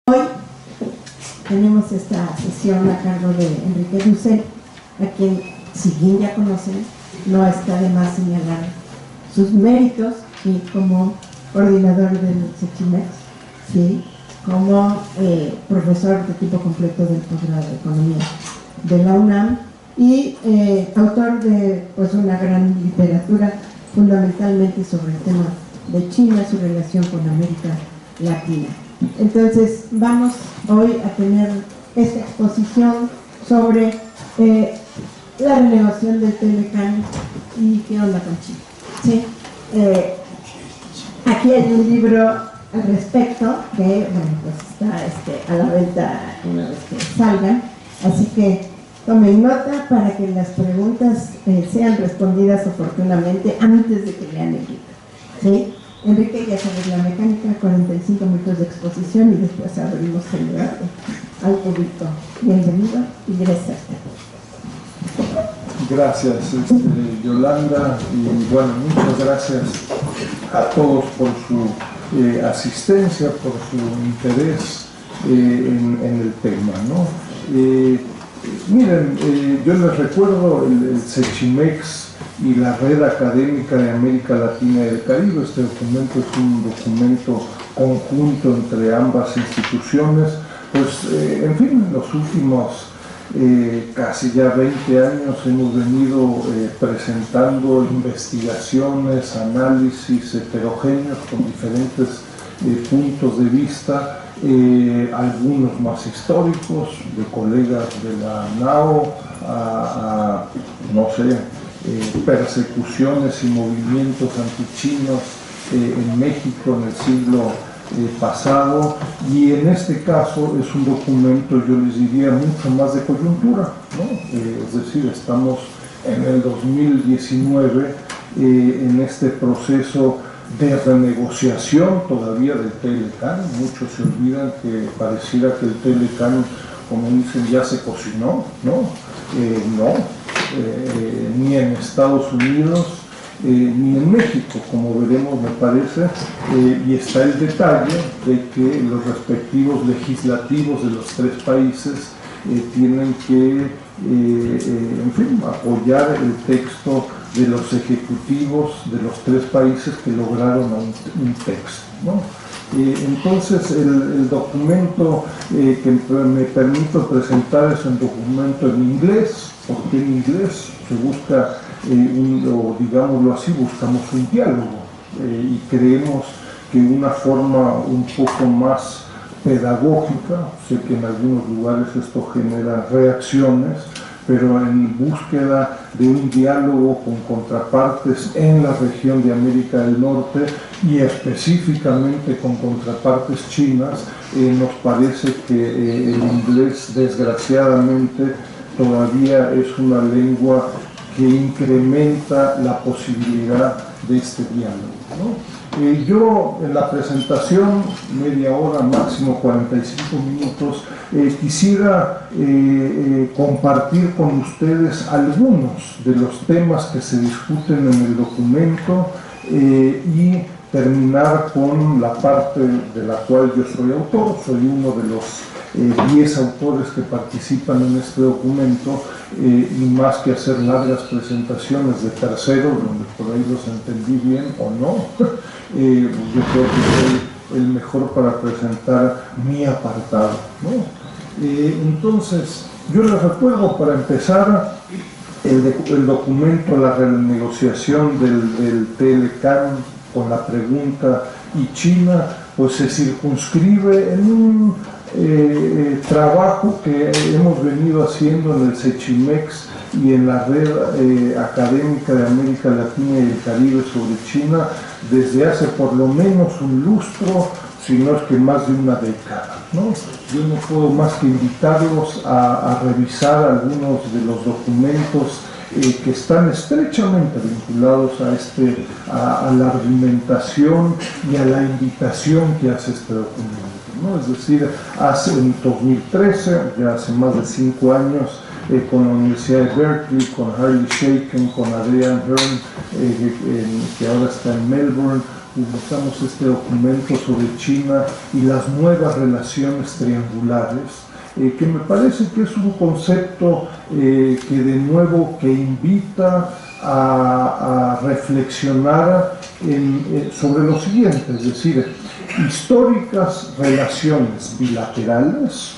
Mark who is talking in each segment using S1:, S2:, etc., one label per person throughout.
S1: Hoy tenemos esta sesión a cargo de Enrique Dussel, a quien, si bien ya conocen, no está de más señalar sus méritos, y como coordinador del SECHIMEX, ¿sí? Como profesor de tiempo completo del posgrado de Economía de la UNAM y autor de una gran literatura, fundamentalmente sobre el tema de China, su relación con América Latina. Entonces vamos hoy a tener esta exposición sobre la renovación del TLCAN y qué onda con China, ¿sí? Aquí hay un libro al respecto que está a la venta una vez que salgan, así que tomen nota para que las preguntas sean respondidas oportunamente antes de que lean el libro, ¿sí? Enrique, ya sabes la mecánica, 45 minutos de exposición y después abrimos el debate al público. Bienvenido y gracias.
S2: Gracias, Yolanda, y bueno, muchas gracias a todos por su asistencia, por su interés en el tema, ¿no? Miren, yo les recuerdo el SECHIMEX y la Red Académica de América Latina y el Caribe. Este documento es un documento conjunto entre ambas instituciones. Pues, en fin, en los últimos casi ya 20 años hemos venido presentando investigaciones, análisis heterogéneos con diferentes puntos de vista, algunos más históricos, de colegas de la NAO, no sé, persecuciones y movimientos antichinos en México en el siglo pasado, y en este caso es un documento, yo les diría, mucho más de coyuntura, ¿no? Es decir, estamos en el 2019 en este proceso de renegociación todavía del TLCAN. Muchos se olvidan que pareciera que el TLCAN, como dicen, ya se cocinó, ¿no? Ni en Estados Unidos ni en México, como veremos, me parece, y está el detalle de que los respectivos legislativos de los tres países tienen que, en fin, apoyar el texto de los ejecutivos de los tres países que lograron un texto, ¿no? Entonces el documento que me permito presentar es un documento en inglés. ¿Por qué en inglés? Se busca, o digámoslo así, buscamos un diálogo y creemos que una forma un poco más pedagógica, sé que en algunos lugares esto genera reacciones, pero en búsqueda de un diálogo con contrapartes en la región de América del Norte y específicamente con contrapartes chinas, nos parece que el inglés, desgraciadamente, todavía es una lengua que incrementa la posibilidad de este diálogo, ¿no? Yo en la presentación, media hora, máximo 45 minutos, quisiera compartir con ustedes algunos de los temas que se discuten en el documento y terminar con la parte de la cual yo soy autor. Soy uno de los 10 autores que participan en este documento, y más que hacer largas presentaciones de terceros, donde por ahí los entendí bien o no, yo creo que soy el mejor para presentar mi apartado, ¿no? Entonces, yo les recuerdo, para empezar, el documento, la renegociación del TLCAN con la pregunta ¿y China? Pues se circunscribe en un trabajo que hemos venido haciendo en el SECHIMEX y en la Red Académica de América Latina y el Caribe sobre China desde hace por lo menos un lustro, si no es que más de una década, ¿no? Yo no puedo más que invitarlos a revisar algunos de los documentos que están estrechamente vinculados a la argumentación y a la invitación que hace este documento, ¿no? Es decir, en 2013, ya hace más de 5 años, con la Universidad de Berkeley, con Harley Shaken, con Adrian Hearn, que ahora está en Melbourne, publicamos este documento sobre China y las nuevas relaciones triangulares, que me parece que es un concepto que de nuevo que invita a reflexionar sobre lo siguiente, es decir, históricas relaciones bilaterales.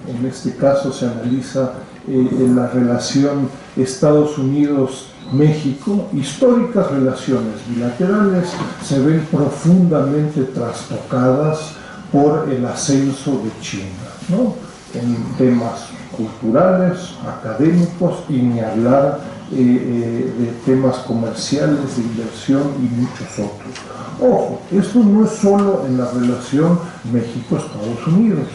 S2: En este caso se analiza la relación Estados Unidos-México. Históricas relaciones bilaterales se ven profundamente trastocadas por el ascenso de China, ¿no? En temas culturales, académicos y ni hablar de temas comerciales, de inversión y muchos otros. Ojo, esto no es solo en la relación México-Estados Unidos.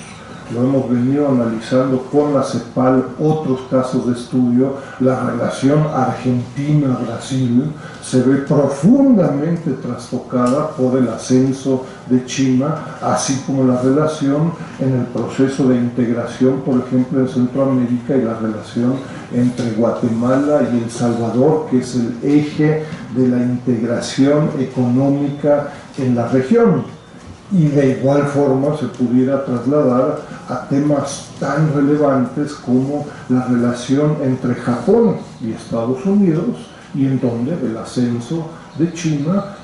S2: Lo hemos venido analizando con la CEPAL, otros casos de estudio. La relación Argentina-Brasil se ve profundamente trastocada por el ascenso de China, así como la relación en el proceso de integración, por ejemplo, en Centroamérica, y la relación entre Guatemala y El Salvador, que es el eje de la integración económica en la región. Y de igual forma se pudiera trasladar a temas tan relevantes como la relación entre Japón y Estados Unidos, y en donde el ascenso de China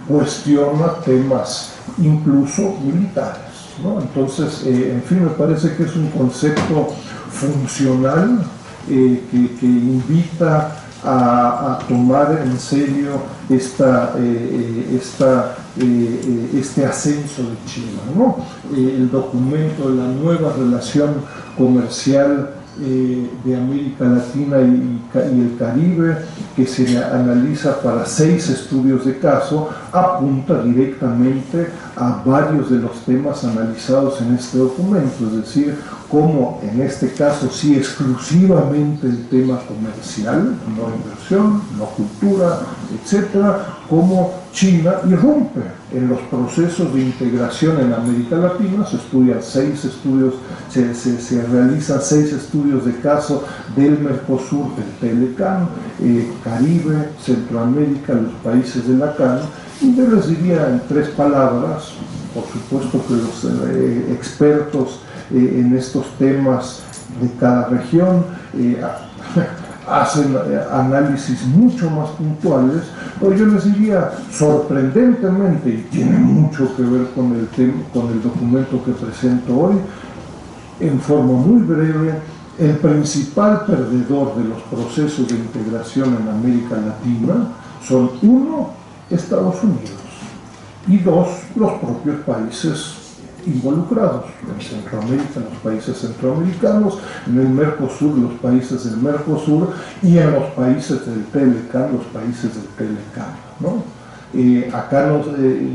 S2: cuestiona temas incluso militares, ¿no? Entonces, en fin, me parece que es un concepto funcional que invita a tomar en serio este ascenso de China, ¿no? El documento de la nueva relación comercial de América Latina y el Caribe, que se analiza para 6 estudios de caso, apunta directamente a varios de los temas analizados en este documento, es decir, como en este caso sí exclusivamente el tema comercial, no inversión, no cultura, etcétera, como China irrumpe en los procesos de integración en América Latina. Se estudian 6 estudios, se realizan 6 estudios de caso del Mercosur, del TLCAN, Caribe, Centroamérica, los países de la CAN, y yo les diría en 3 palabras, por supuesto que los expertos en estos temas de cada región hacen análisis mucho más puntuales, pero yo les diría sorprendentemente, y tiene mucho que ver con el documento que presento hoy, en forma muy breve, el principal perdedor de los procesos de integración en América Latina son 1, Estados Unidos, y 2, los propios países involucrados, en Centroamérica, los países centroamericanos, en el Mercosur, los países del Mercosur, y en los países del TLCAN, los países del TLCAN, ¿no? Acá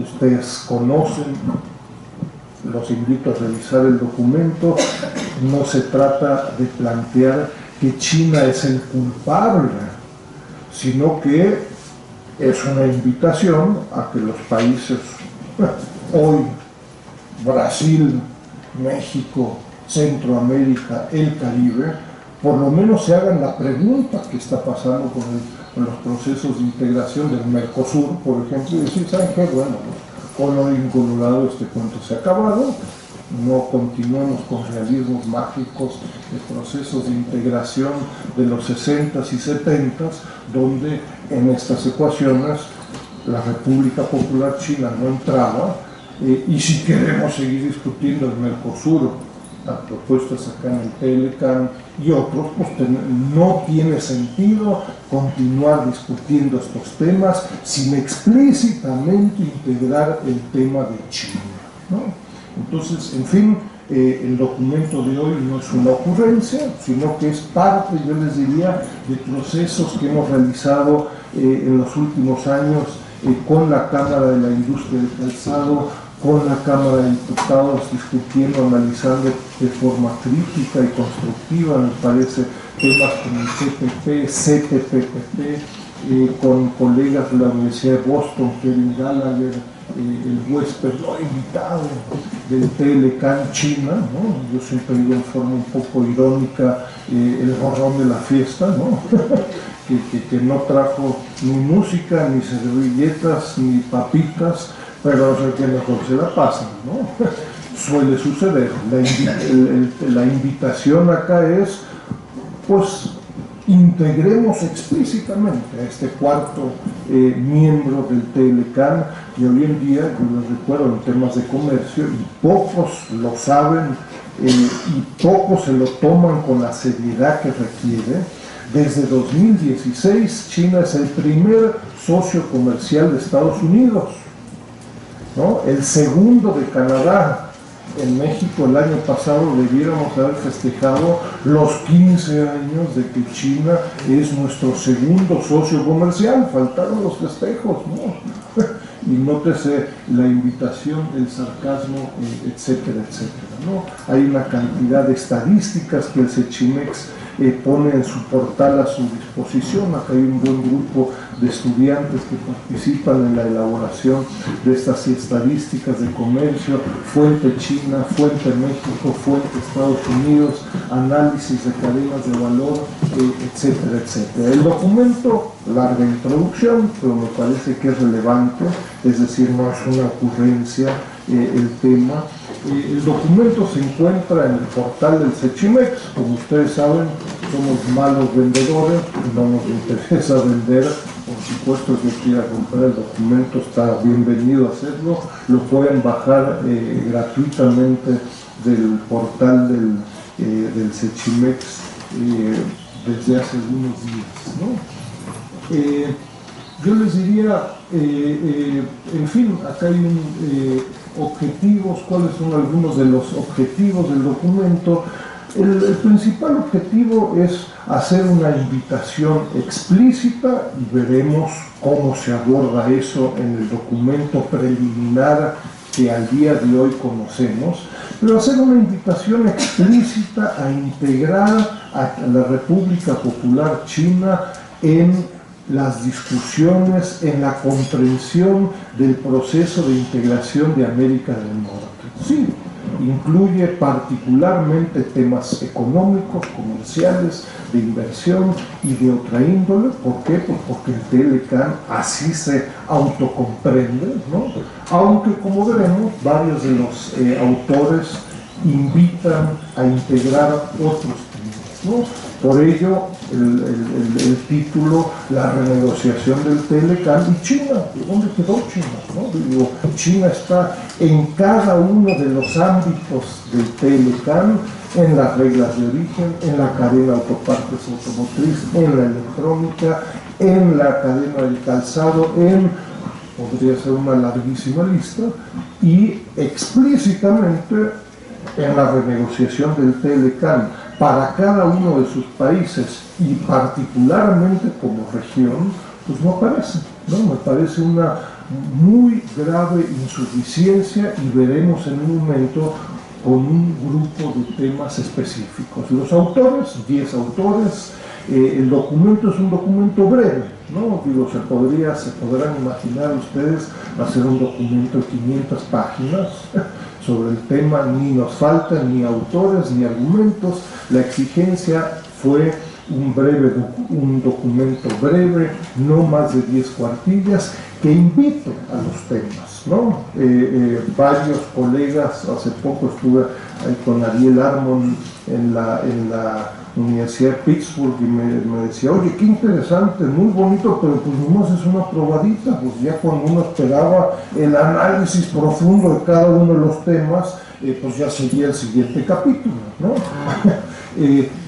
S2: ustedes conocen, los invito a revisar el documento. No se trata de plantear que China es el culpable, sino que es una invitación a que los países, hoy Brasil, México, Centroamérica, el Caribe, por lo menos se hagan la pregunta que está pasando con los procesos de integración del Mercosur, por ejemplo, y decir, ¿saben qué? Bueno, colorín colorado, este cuento se ha acabado, no continuamos con realismos mágicos de procesos de integración de los 60s y 70s, donde en estas ecuaciones la República Popular China no entraba, y si queremos seguir discutiendo el Mercosur, las propuestas acá en el TLCAN y otros, pues no tiene sentido continuar discutiendo estos temas sin explícitamente integrar el tema de China, ¿no? Entonces, en fin, el documento de hoy no es una ocurrencia, sino que es parte, yo les diría, de procesos que hemos realizado en los últimos años con la Cámara de la Industria del Calzado, con la Cámara de Diputados, discutiendo, analizando de forma crítica y constructiva, me parece, temas como el CTPP, con colegas de la Universidad de Boston, Kevin Gallagher, el huésped no invitado del TLCAN China, ¿no? Yo siempre digo en forma un poco irónica, el gorrón de la fiesta, ¿no? que no trajo ni música, ni servilletas, ni papitas, pero no sé qué mejor se la pasan, ¿no? Suele suceder. La invitación acá es, pues, integremos explícitamente a este cuarto miembro del TLCAN, y hoy en día, yo les recuerdo, en temas de comercio, y pocos lo saben, y pocos se lo toman con la seriedad que requiere. Desde 2016, China es el primer socio comercial de Estados Unidos, ¿no? El segundo de Canadá. En México el año pasado debiéramos haber festejado los 15 años de que China es nuestro segundo socio comercial. Faltaron los festejos, ¿no? Y nótese la invitación, el sarcasmo, etcétera, etcétera, ¿no? Hay una cantidad de estadísticas que el Sechimex pone en su portal a su disposición. Acá hay un buen grupo de estudiantes que participan en la elaboración de estas estadísticas de comercio, fuente China, fuente México, fuente Estados Unidos, análisis de cadenas de valor, etcétera, etcétera. El documento, larga introducción, pero me parece que es relevante, es decir, no es una ocurrencia el tema. El documento se encuentra en el portal del Sechimex. Como ustedes saben, somos malos vendedores, no nos interesa vender. Por supuesto, el que quiera comprar el documento está bienvenido a hacerlo. Lo pueden bajar gratuitamente del portal del Sechimex desde hace algunos días, ¿no? Yo les diría, en fin, acá hay objetivos. ¿Cuáles son algunos de los objetivos del documento? El principal objetivo es hacer una invitación explícita, y veremos cómo se aborda eso en el documento preliminar que al día de hoy conocemos, pero hacer una invitación explícita a integrar a la República Popular China en las discusiones, en la comprensión del proceso de integración de América del Norte. Sí, incluye particularmente temas económicos, comerciales, de inversión y de otra índole. ¿Por qué? Pues porque el TLCAN así se autocomprende, ¿no? Aunque, como veremos, varios de los autores invitan a integrar otros temas, ¿no? Por ello, el título, la renegociación del TLCAN y China. ¿Dónde quedó China? ¿No? Digo, China está en cada uno de los ámbitos del TLCAN, en las reglas de origen, en la cadena de autopartes automotriz, en la electrónica, en la cadena del calzado, podría ser una larguísima lista, y explícitamente en la renegociación del TLCAN para cada uno de sus países y particularmente como región, pues no aparece, ¿no? Me parece una muy grave insuficiencia, y veremos en un momento con un grupo de temas específicos. Los autores, 10 autores, el documento es un documento breve, ¿no? Digo, se podrán imaginar ustedes hacer un documento de 500 páginas sobre el tema. Ni nos faltan ni autores ni argumentos. La exigencia fue un documento breve, no más de 10 cuartillas, que invite a los temas, ¿no? Varios colegas, hace poco estuve ahí con Ariel Armon en la Universidad de Pittsburgh, y me decía, oye, qué interesante, muy bonito, pero pues nomás es una probadita. Pues ya cuando uno esperaba el análisis profundo de cada uno de los temas, pues ya seguía el siguiente capítulo, ¿no?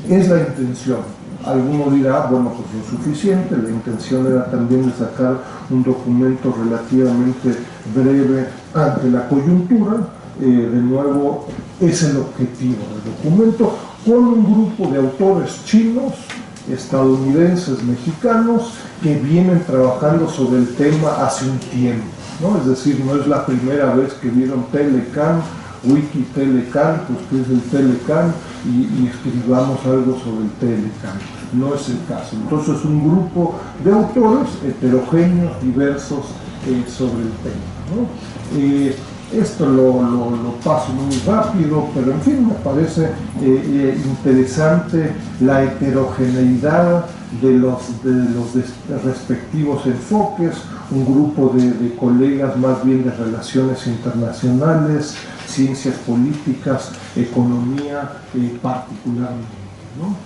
S2: Es la intención. Alguno dirá, bueno, pues no es suficiente. La intención era también de sacar un documento relativamente breve ante la coyuntura. De nuevo, es el objetivo del documento, con un grupo de autores chinos, estadounidenses, mexicanos, que vienen trabajando sobre el tema hace un tiempo, ¿no? Es decir, no es la primera vez que vieron TLCAN, Wiki TLCAN, pues que es el TLCAN, y escribamos algo sobre el TLCAN. No es el caso. Entonces, un grupo de autores heterogéneos, diversos, sobre el tema, ¿no? Esto lo paso muy rápido, pero en fin, me parece interesante la heterogeneidad de los respectivos enfoques, un grupo de colegas más bien de relaciones internacionales, ciencias políticas, economía particularmente, ¿no?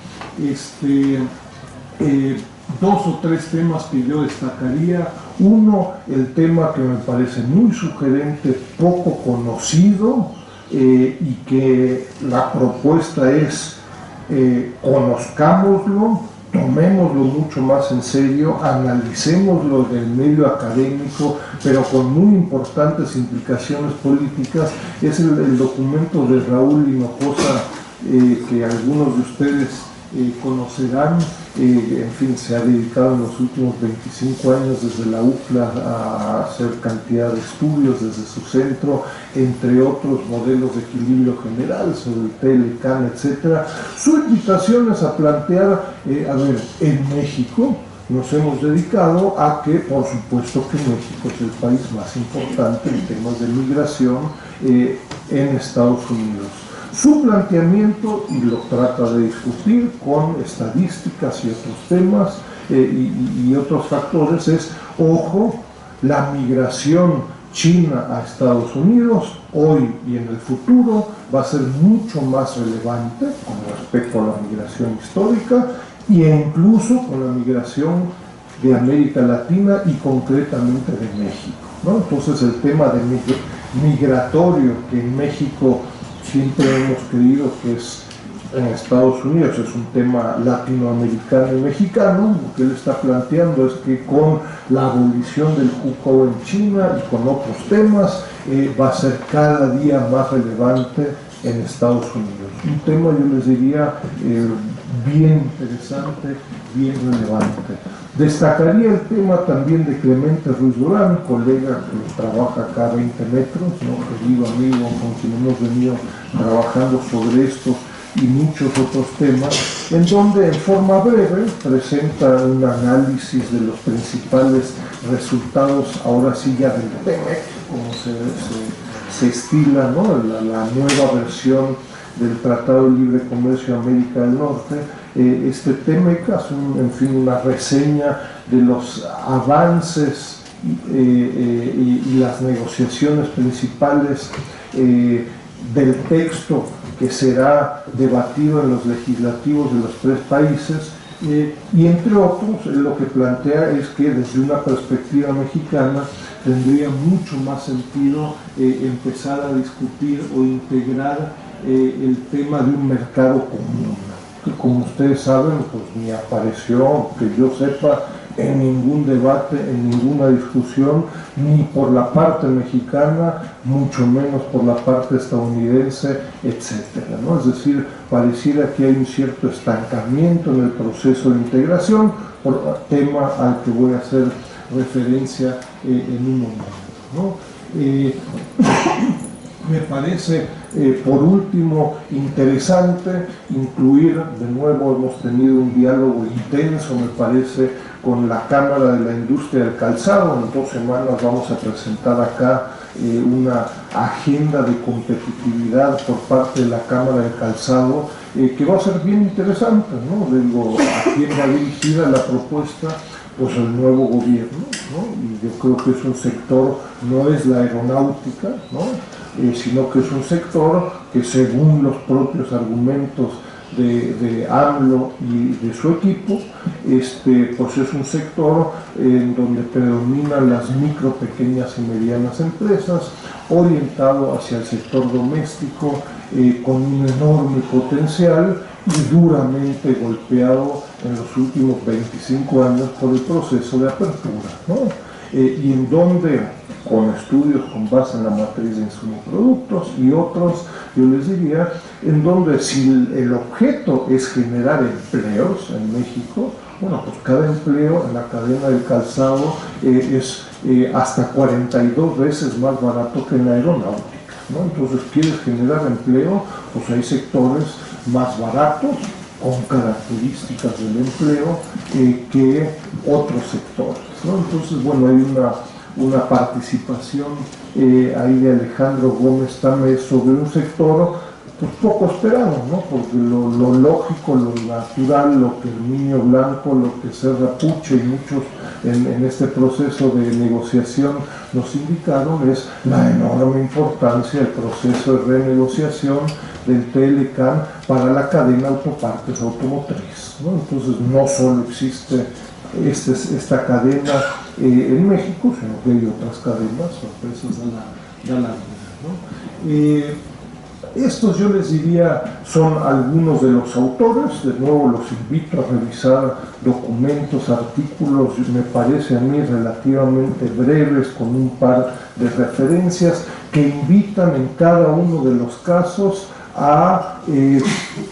S2: Dos o tres temas que yo destacaría. Uno, el tema que me parece muy sugerente, poco conocido, y que la propuesta es conozcámoslo, tomémoslo mucho más en serio, analicémoslo en el medio académico, pero con muy importantes implicaciones políticas. Es el documento de Raúl Hinojosa, que algunos de ustedes conocerán. En fin, se ha dedicado en los últimos 25 años desde la UCLA a hacer cantidad de estudios desde su centro, entre otros modelos de equilibrio general sobre el TLCAN, etc. Su invitación es a plantear, en México nos hemos dedicado a que, por supuesto que México es el país más importante en temas de migración en Estados Unidos. Su planteamiento, y lo trata de discutir con estadísticas y otros temas y otros factores, es, ojo, la migración china a Estados Unidos hoy y en el futuro va a ser mucho más relevante con respecto a la migración histórica e incluso con la migración de América Latina y concretamente de México, ¿no? Entonces el tema de migratorio que en México siempre hemos creído que es en Estados Unidos, es un tema latinoamericano y mexicano. Lo que él está planteando es que con la abolición del hukou en China y con otros temas va a ser cada día más relevante en Estados Unidos. Un tema, yo les diría, bien interesante, bien relevante. Destacaría el tema también de Clemente Ruiz Durán, colega que trabaja acá a 20 metros, ¿no? Querido amigo con quien hemos venido trabajando sobre esto y muchos otros temas, en donde en forma breve presenta un análisis de los principales resultados, ahora sí ya del TEMEC, como se estila, ¿no? La nueva versión del Tratado de Libre Comercio de América del Norte. Este TEMEC hace en fin, una reseña de los avances y las negociaciones principales del texto que será debatido en los legislativos de los tres países, y entre otros lo que plantea es que desde una perspectiva mexicana tendría mucho más sentido empezar a discutir o integrar el tema de un mercado común, que como ustedes saben, pues ni apareció, que yo sepa, en ningún debate, en ninguna discusión, ni por la parte mexicana, mucho menos por la parte estadounidense, etcétera, ¿no? Es decir, pareciera que hay un cierto estancamiento en el proceso de integración, por tema al que voy a hacer referencia en un momento, ¿no? Me parece, por último, interesante incluir, de nuevo hemos tenido un diálogo intenso, me parece, con la Cámara de la Industria del Calzado. En 2 semanas vamos a presentar acá una agenda de competitividad por parte de la Cámara del Calzado, que va a ser bien interesante, ¿no? Digo, ¿a quién va dirigida la propuesta? Pues el nuevo gobierno, ¿no? Y yo creo que es un sector, no es la aeronáutica, ¿no? Sino que es un sector que, según los propios argumentos de AMLO y de su equipo, pues es un sector en donde predominan las micro, pequeñas y medianas empresas, orientado hacia el sector doméstico, con un enorme potencial y duramente golpeado en los últimos 25 años por el proceso de apertura, ¿no? Y en donde, con estudios con base en la matriz de insumos y productos y otros, yo les diría, en donde si el objeto es generar empleos en México, bueno, pues cada empleo en la cadena del calzado es hasta 42 veces más barato que en la aeronáutica, ¿no? Entonces, quieres generar empleo, pues hay sectores más baratos, con características del empleo, que otros sectores, ¿no? Entonces, bueno, hay una participación ahí de Alejandro Gómez Tamés sobre un sector pues poco esperado, ¿no? Porque lo lógico, lo natural, lo que Herminio Blanco, lo que Serra Puche y muchos en este proceso de negociación nos indicaron es la enorme importancia del proceso de renegociación del TLCAN para la cadena autopartes automotriz, ¿no? Entonces no solo existe esta cadena en México, sino que hay otras cadenas, sorpresas de la vida, ¿no? Estos, yo les diría, son algunos de los autores. De nuevo los invito a revisar documentos, artículos, me parece a mí relativamente breves, con un par de referencias que invitan en cada uno de los casos a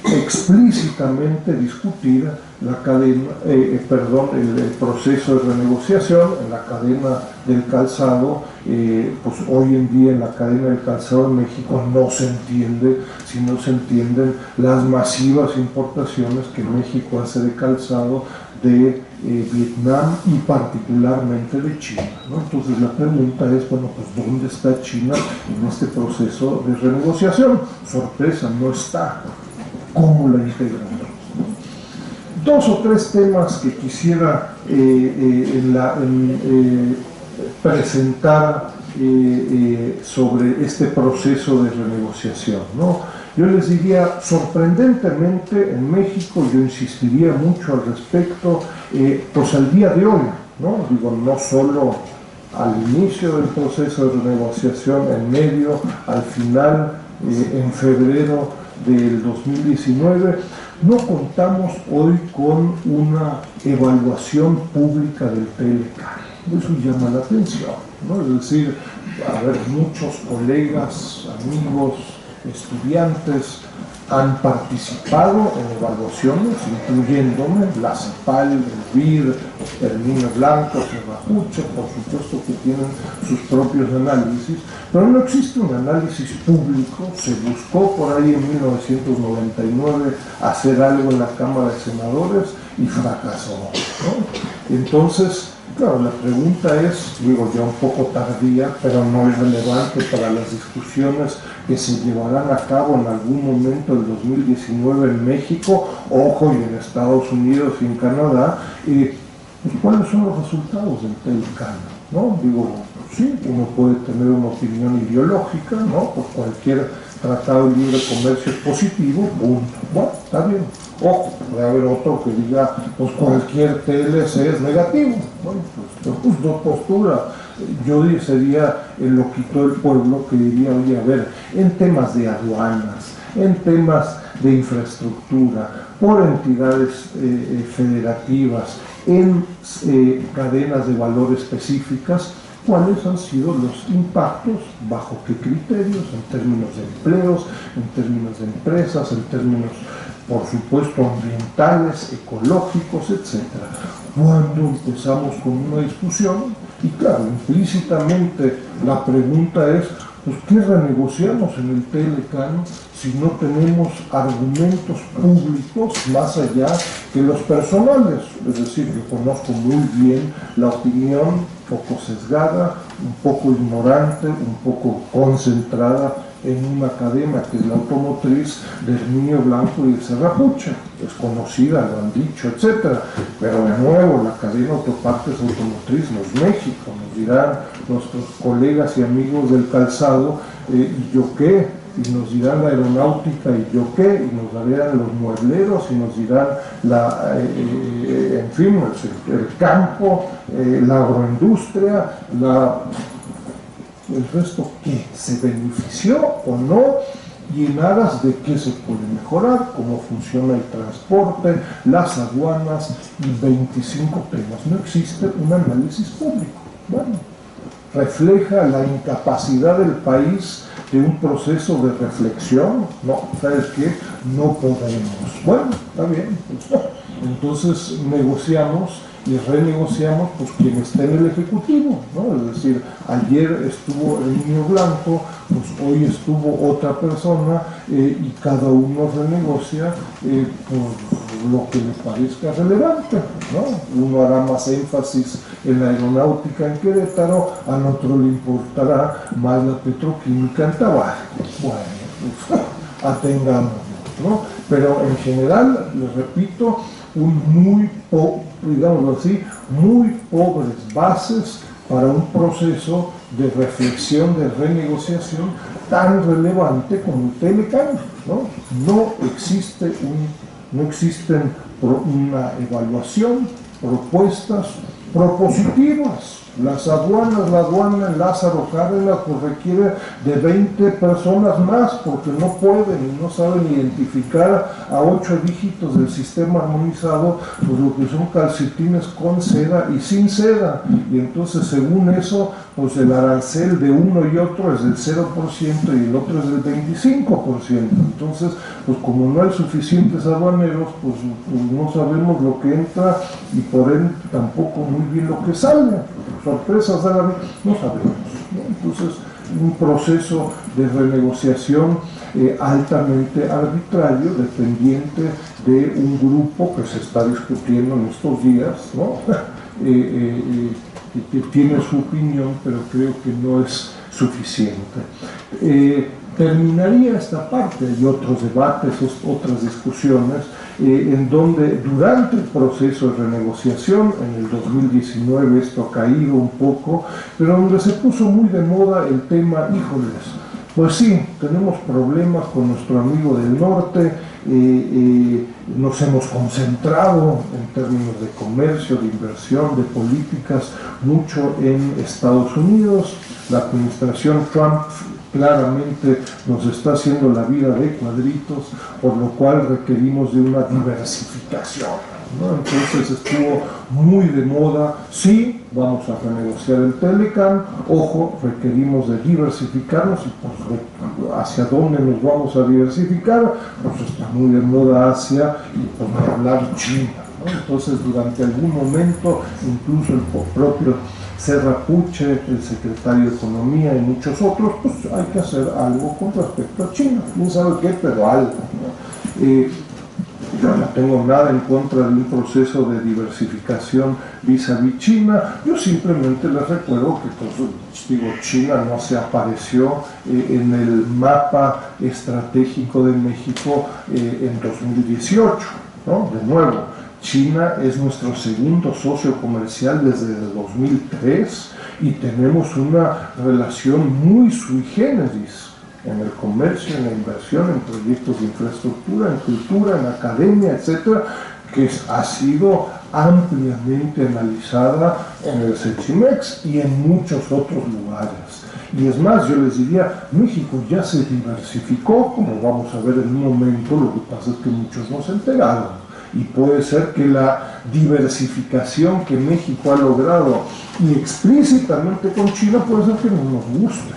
S2: explícitamente discutir la cadena, el proceso de renegociación en la cadena del calzado. Pues hoy en día en la cadena del calzado en México no se entiende, si no se entienden las masivas importaciones que México hace de calzado de Vietnam y particularmente de China, ¿no? Entonces la pregunta es, bueno, pues ¿dónde está China en este proceso de renegociación? Sorpresa, no está. ¿Cómo la integramos? Dos o tres temas que quisiera presentar sobre este proceso de renegociación, ¿no? Yo les diría, sorprendentemente en México, yo insistiría mucho al respecto, pues al día de hoy, ¿no? Digo, no solo al inicio del proceso de renegociación, en medio, al final, en febrero del 2019, no contamos hoy con una evaluación pública del TLCAN. Eso llama la atención, ¿no? Es decir, a ver, muchos colegas, amigos, estudiantes han participado en evaluaciones, incluyéndome, la CEPAL, el BIR, Herminio Blanco, Serra Puche, por supuesto que tienen sus propios análisis, pero no existe un análisis público. Se buscó por ahí en 1999 hacer algo en la Cámara de Senadores y fracasó, ¿no? Entonces, claro, la pregunta es, digo ya un poco tardía, pero no es relevante para las discusiones que se llevarán a cabo en algún momento del 2019 en México, ojo, y en Estados Unidos y en Canadá, pues, ¿cuáles son los resultados del TLCAN? ¿No? Digo, sí, uno puede tener una opinión ideológica, ¿no? Pues cualquier tratado de libre comercio es positivo, punto. Bueno, está bien. Ojo, puede haber otro que diga, pues cualquier TLC es negativo. Bueno, pues dos posturas. Yo sería el loquito del pueblo que diría, oye, a ver, en temas de aduanas, en temas de infraestructura, por entidades federativas, en cadenas de valor específicas, ¿cuáles han sido los impactos? ¿Bajo qué criterios? En términos de empleos, en términos de empresas, en términos, por supuesto, ambientales, ecológicos, etc. Cuando empezamos con una discusión, y claro, implícitamente la pregunta es, pues, ¿qué renegociamos en el TLCAN si no tenemos argumentos públicos más allá que los personales? Es decir, yo conozco muy bien la opinión poco sesgada, un poco ignorante, un poco concentrada en una cadena que es la automotriz de Herminio Blanco y de Serra Puche. Es conocida, lo han dicho, etc. Pero de nuevo, la cadena autopartes automotriz no es México, nos dirán nuestros colegas y amigos del calzado, ¿y yo qué? Y nos dirán la aeronáutica, ¿y yo qué? Y nos darían los muebleros, y nos dirán en fin, el campo, la agroindustria, el resto, ¿qué? ¿Se benefició o no? Y en aras de qué se puede mejorar, cómo funciona el transporte, las aduanas y 25 temas. No existe un análisis público. Bueno, refleja la incapacidad del país de un proceso de reflexión. No, ¿sabes qué? No podemos. Bueno, está bien, pues no. Entonces negociamos y renegociamos, pues quien está en el Ejecutivo, ¿no? Es decir, ayer estuvo Herminio Blanco, pues hoy estuvo otra persona, y cada uno renegocia lo que le parezca relevante, ¿no? Uno hará más énfasis en la aeronáutica en Querétaro, al otro le importará más la petroquímica en Tabasco. Bueno, pues, atengámonos, ¿no? Pero en general, les repito, digámoslo así, muy pobres bases para un proceso de reflexión, de renegociación tan relevante como el Telecán, ¿no? No existen una evaluación, propuestas propositivas. Las aduanas, la aduana en Lázaro Cárdenas pues requiere de 20 personas más porque no pueden y no saben identificar a 8 dígitos del sistema armonizado, pues lo que son calcetines con seda y sin seda, y entonces según eso pues el arancel de uno y otro es del 0% y el otro es del 25%, entonces pues como no hay suficientes aduaneros pues no sabemos lo que entra y por ende tampoco muy bien lo que sale. Sorpresas de la vida, no sabemos, ¿no? Entonces, un proceso de renegociación altamente arbitrario, dependiente de un grupo que se está discutiendo en estos días, ¿no? Que tiene su opinión, pero creo que no es suficiente. Terminaría esta parte y otros debates, otras discusiones, en donde durante el proceso de renegociación, en el 2019 esto ha caído un poco, pero donde se puso muy de moda el tema, híjoles, pues sí, tenemos problemas con nuestro amigo del norte, nos hemos concentrado en términos de comercio, de inversión, de políticas, mucho en Estados Unidos. La administración Trump claramente nos está haciendo la vida de cuadritos, por lo cual requerimos de una diversificación, ¿no? Entonces estuvo muy de moda, sí, vamos a renegociar el Telecán, ojo, requerimos de diversificarnos y pues hacia dónde nos vamos a diversificar, pues está muy de moda Asia y por no hablar China, ¿no? Entonces durante algún momento incluso el propio Serra Puche, el secretario de Economía y muchos otros, pues hay que hacer algo con respecto a China, quién sabe qué, pero algo, ¿no? Yo no tengo nada en contra de un proceso de diversificación vis-a-vis China, yo simplemente les recuerdo que pues, China no se apareció en el mapa estratégico de México en 2018, ¿no? De nuevo, China es nuestro segundo socio comercial desde el 2003 y tenemos una relación muy sui generis en el comercio, en la inversión, en proyectos de infraestructura, en cultura, en academia, etcétera, que ha sido ampliamente analizada en el Sechimex y en muchos otros lugares. Y es más, yo les diría, México ya se diversificó, como vamos a ver en un momento, lo que pasa es que muchos no se enteraron. Y puede ser que la diversificación que México ha logrado, y explícitamente con China, puede ser que no nos guste.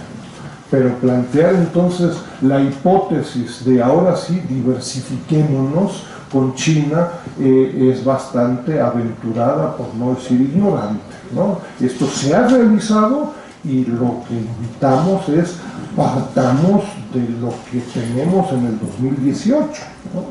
S2: Pero plantear entonces la hipótesis de ahora sí diversifiquémonos con China es bastante aventurada, por no decir ignorante, ¿no? Esto se ha realizado y lo que invitamos es partamos de lo que tenemos en el 2018, ¿no?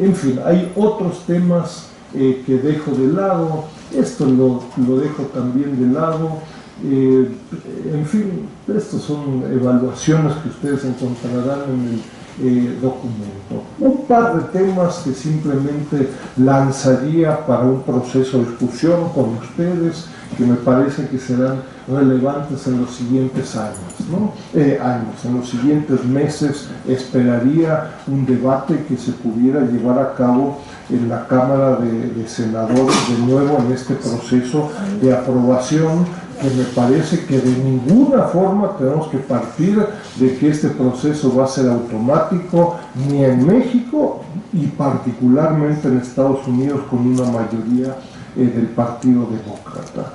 S2: En fin, hay otros temas que dejo de lado, esto lo dejo también de lado, en fin, estas son evaluaciones que ustedes encontrarán en el documento. Un par de temas que simplemente lanzaría para un proceso de discusión con ustedes, que me parece que serán relevantes en los siguientes años, ¿no? En los siguientes meses esperaría un debate que se pudiera llevar a cabo en la Cámara de Senadores de nuevo en este proceso de aprobación, que me parece que de ninguna forma tenemos que partir de que este proceso va a ser automático, ni en México y particularmente en Estados Unidos con una mayoría del Partido Demócrata.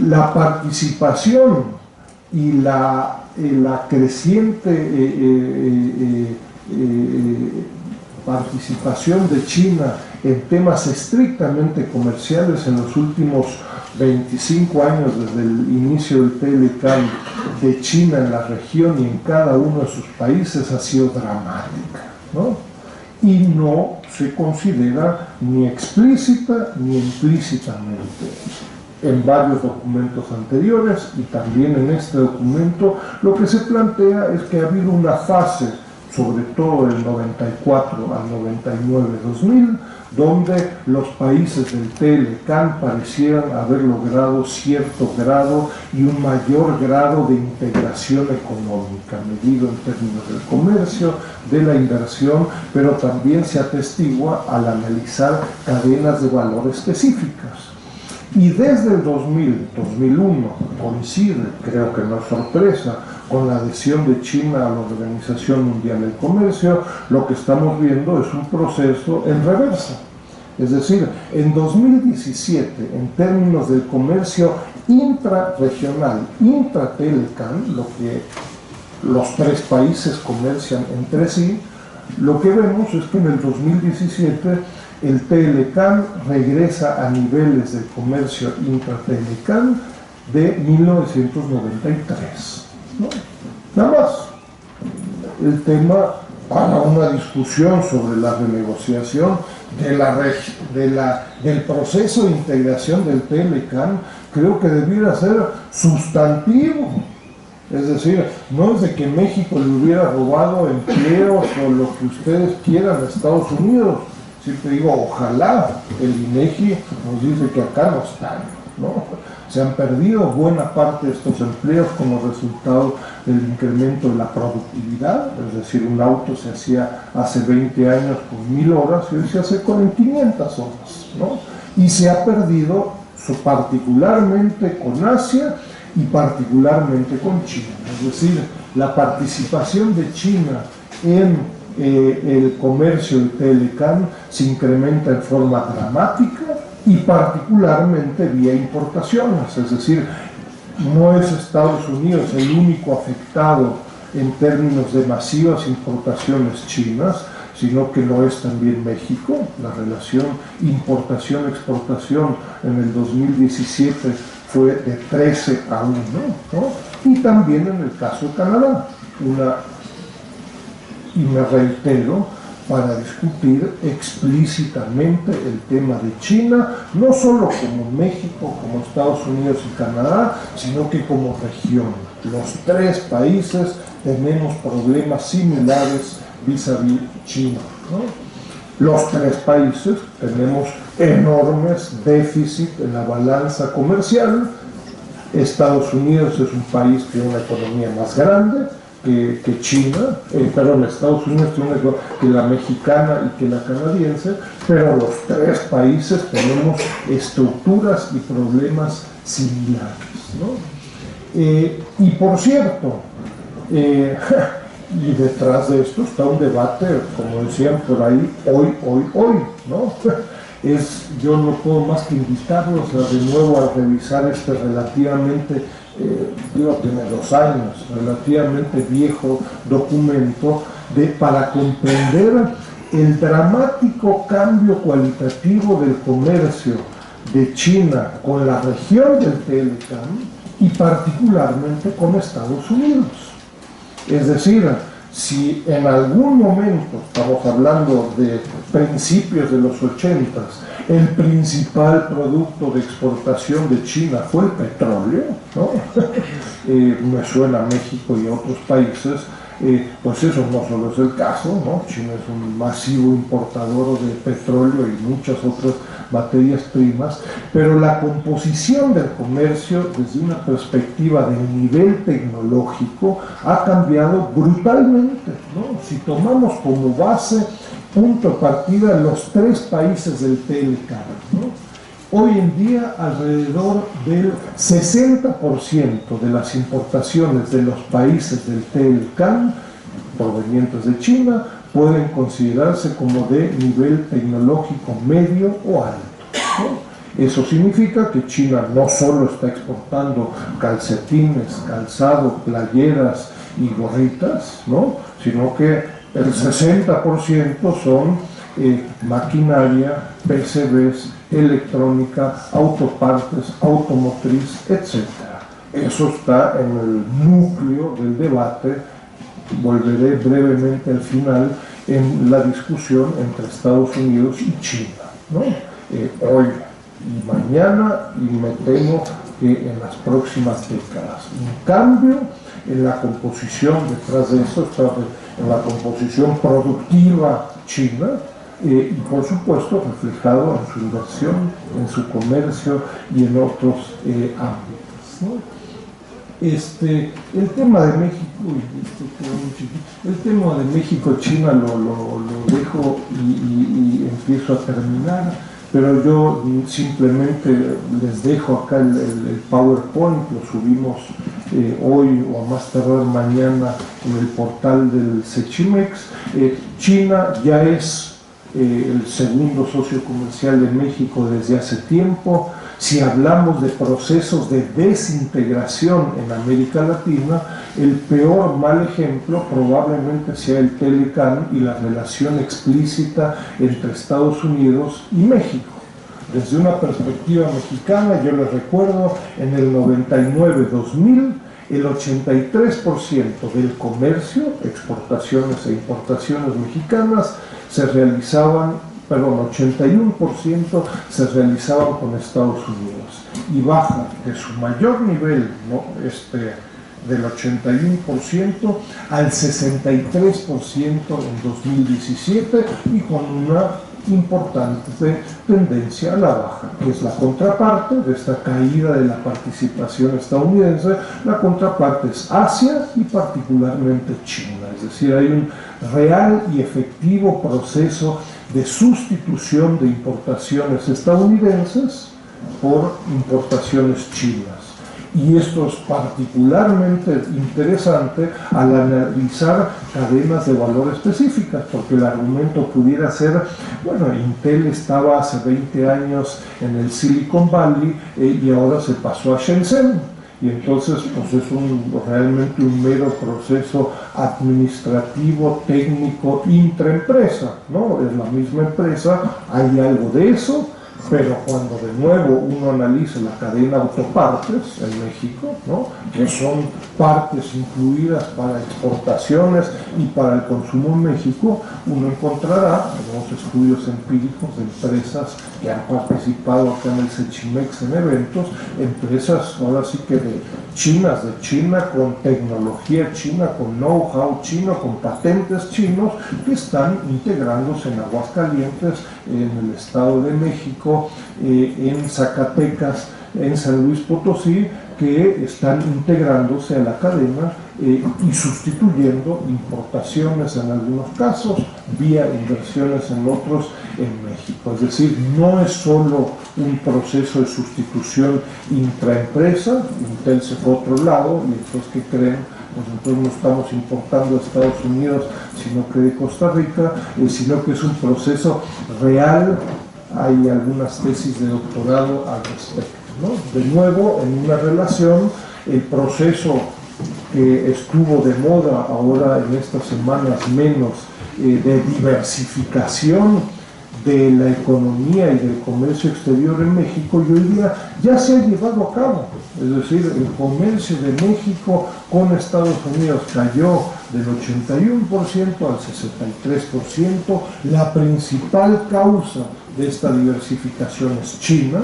S2: La participación y la creciente participación de China en temas estrictamente comerciales en los últimos 25 años desde el inicio del Telecán de China en la región y en cada uno de sus países ha sido dramática, ¿no? y no se considera ni explícita ni implícitamente. En varios documentos anteriores y también en este documento, lo que se plantea es que ha habido una fase, sobre todo del 94 al 99-2000, donde los países del TLCAN parecieran haber logrado cierto grado y un mayor grado de integración económica, medido en términos del comercio, de la inversión, pero también se atestigua al analizar cadenas de valor específicas. Y desde el 2000, 2001, coincide, creo que no es sorpresa, con la adhesión de China a la Organización Mundial del Comercio, lo que estamos viendo es un proceso en reversa. Es decir, en 2017, en términos del comercio intrarregional, intra-TLCAN, lo que los tres países comercian entre sí, lo que vemos es que en el 2017 el TLCAN regresa a niveles de comercio intra-TLCAN de 1993. ¿No? Nada más. El tema para una discusión sobre la renegociación del proceso de integración del TLCAN, creo que debiera ser sustantivo. Es decir, no es de que México le hubiera robado empleos o lo que ustedes quieran a Estados Unidos. Siempre digo, ojalá. El INEGI nos dice que acá no están, ¿no? Se han perdido buena parte de estos empleos como resultado del incremento de la productividad, es decir, un auto se hacía hace 20 años con 1000 horas y hoy se hace con 500 horas, ¿no? Y se ha perdido particularmente con Asia y particularmente con China, es decir, la participación de China en el comercio del TLCAN se incrementa en forma dramática y particularmente vía importaciones, es decir, no es Estados Unidos el único afectado en términos de masivas importaciones chinas, sino que lo es también México. La relación importación-exportación en el 2017 fue de 13 a 1, ¿no? Y también en el caso de Canadá, y me reitero, para discutir explícitamente el tema de China, no solo como México, como Estados Unidos y Canadá, sino que como región. Los tres países tenemos problemas similares vis-a-vis China, ¿no? Los tres países tenemos enormes déficits en la balanza comercial. Estados Unidos es un país que tiene una economía más grande que China, Estados Unidos tiene que la mexicana y que la canadiense, pero los tres países tenemos estructuras y problemas similares, ¿no? Y por cierto, y detrás de esto está un debate, como decían por ahí, hoy, ¿no? Yo no puedo más que invitarlos de nuevo a revisar este relativamente, tiene 2 años, relativamente viejo documento para comprender el dramático cambio cualitativo del comercio de China con la región del TLCAN y particularmente con Estados Unidos. Es decir, si en algún momento, estamos hablando de principios de los 80s, el principal producto de exportación de China fue el petróleo, ¿no? Me suena a México y a otros países, pues eso no solo es el caso, ¿no? China es un masivo importador de petróleo y muchas otras materias primas, pero la composición del comercio desde una perspectiva del nivel tecnológico ha cambiado brutalmente, ¿no? Si tomamos como base, punto de partida, los tres países del TLCAN, ¿no? Hoy en día alrededor del 60% de las importaciones de los países del TLCAN provenientes de China pueden considerarse como de nivel tecnológico medio o alto, ¿no? Eso significa que China no solo está exportando calcetines, calzado, playeras y gorritas, ¿no? Sino que el 60% son maquinaria, PCBs, electrónica, autopartes, automotriz, etc. Eso está en el núcleo del debate. Volveré brevemente al final en la discusión entre Estados Unidos y China, ¿no? Hoy y mañana, y me temo que en las próximas décadas. Un cambio en la composición detrás de eso, en la composición productiva china, y por supuesto reflejado en su inversión, en su comercio y en otros ámbitos, ¿no? El tema de México-China lo dejo y empiezo a terminar, pero yo simplemente les dejo acá el PowerPoint, lo subimos hoy o a más tardar mañana en el portal del Sechimex. China ya es el segundo socio comercial de México desde hace tiempo. Si hablamos de procesos de desintegración en América Latina, el peor mal ejemplo probablemente sea el Telecán y la relación explícita entre Estados Unidos y México. Desde una perspectiva mexicana, yo les recuerdo, en el 99-2000, el 83% del comercio, exportaciones e importaciones mexicanas, se realizaban, 81% se realizaban con Estados Unidos, y baja de su mayor nivel, ¿no? Del 81% al 63% en 2017, y con una importante tendencia a la baja, que es la contraparte de esta caída de la participación estadounidense. La contraparte es Asia y particularmente China, es decir, hay un real y efectivo proceso de sustitución de importaciones estadounidenses por importaciones chinas. Y esto es particularmente interesante al analizar cadenas de valor específicas, porque el argumento pudiera ser, bueno, Intel estaba hace 20 años en el Silicon Valley y ahora se pasó a Shenzhen, y entonces pues es realmente un mero proceso administrativo, técnico, intraempresa, ¿no? Es la misma empresa, hay algo de eso. Pero cuando de nuevo uno analiza la cadena autopartes en México, ¿no? Que son partes incluidas para exportaciones y para el consumo en México, uno encontrará en los estudios empíricos de empresas que han participado acá en el Sechimex en eventos, empresas ahora sí que de China, con tecnología china, con know-how chino, con patentes chinos, que están integrándose en Aguascalientes, en el Estado de México, en Zacatecas, en San Luis Potosí, que están integrándose a la cadena y sustituyendo importaciones en algunos casos, vía inversiones en otros en México. Es decir, no es solo un proceso de sustitución intraempresa. Intel se fue a otro lado, y entonces, ¿qué creen? Pues entonces no estamos importando de Estados Unidos, sino que de Costa Rica, sino que es un proceso real. Hay algunas tesis de doctorado al respecto, ¿no? De nuevo, en una relación, el proceso que estuvo de moda ahora en estas semanas menos, de diversificación de la economía y del comercio exterior en México, y hoy día ya se ha llevado a cabo. Es decir, el comercio de México con Estados Unidos cayó del 81% al 63%. La principal causa de esta diversificación es China,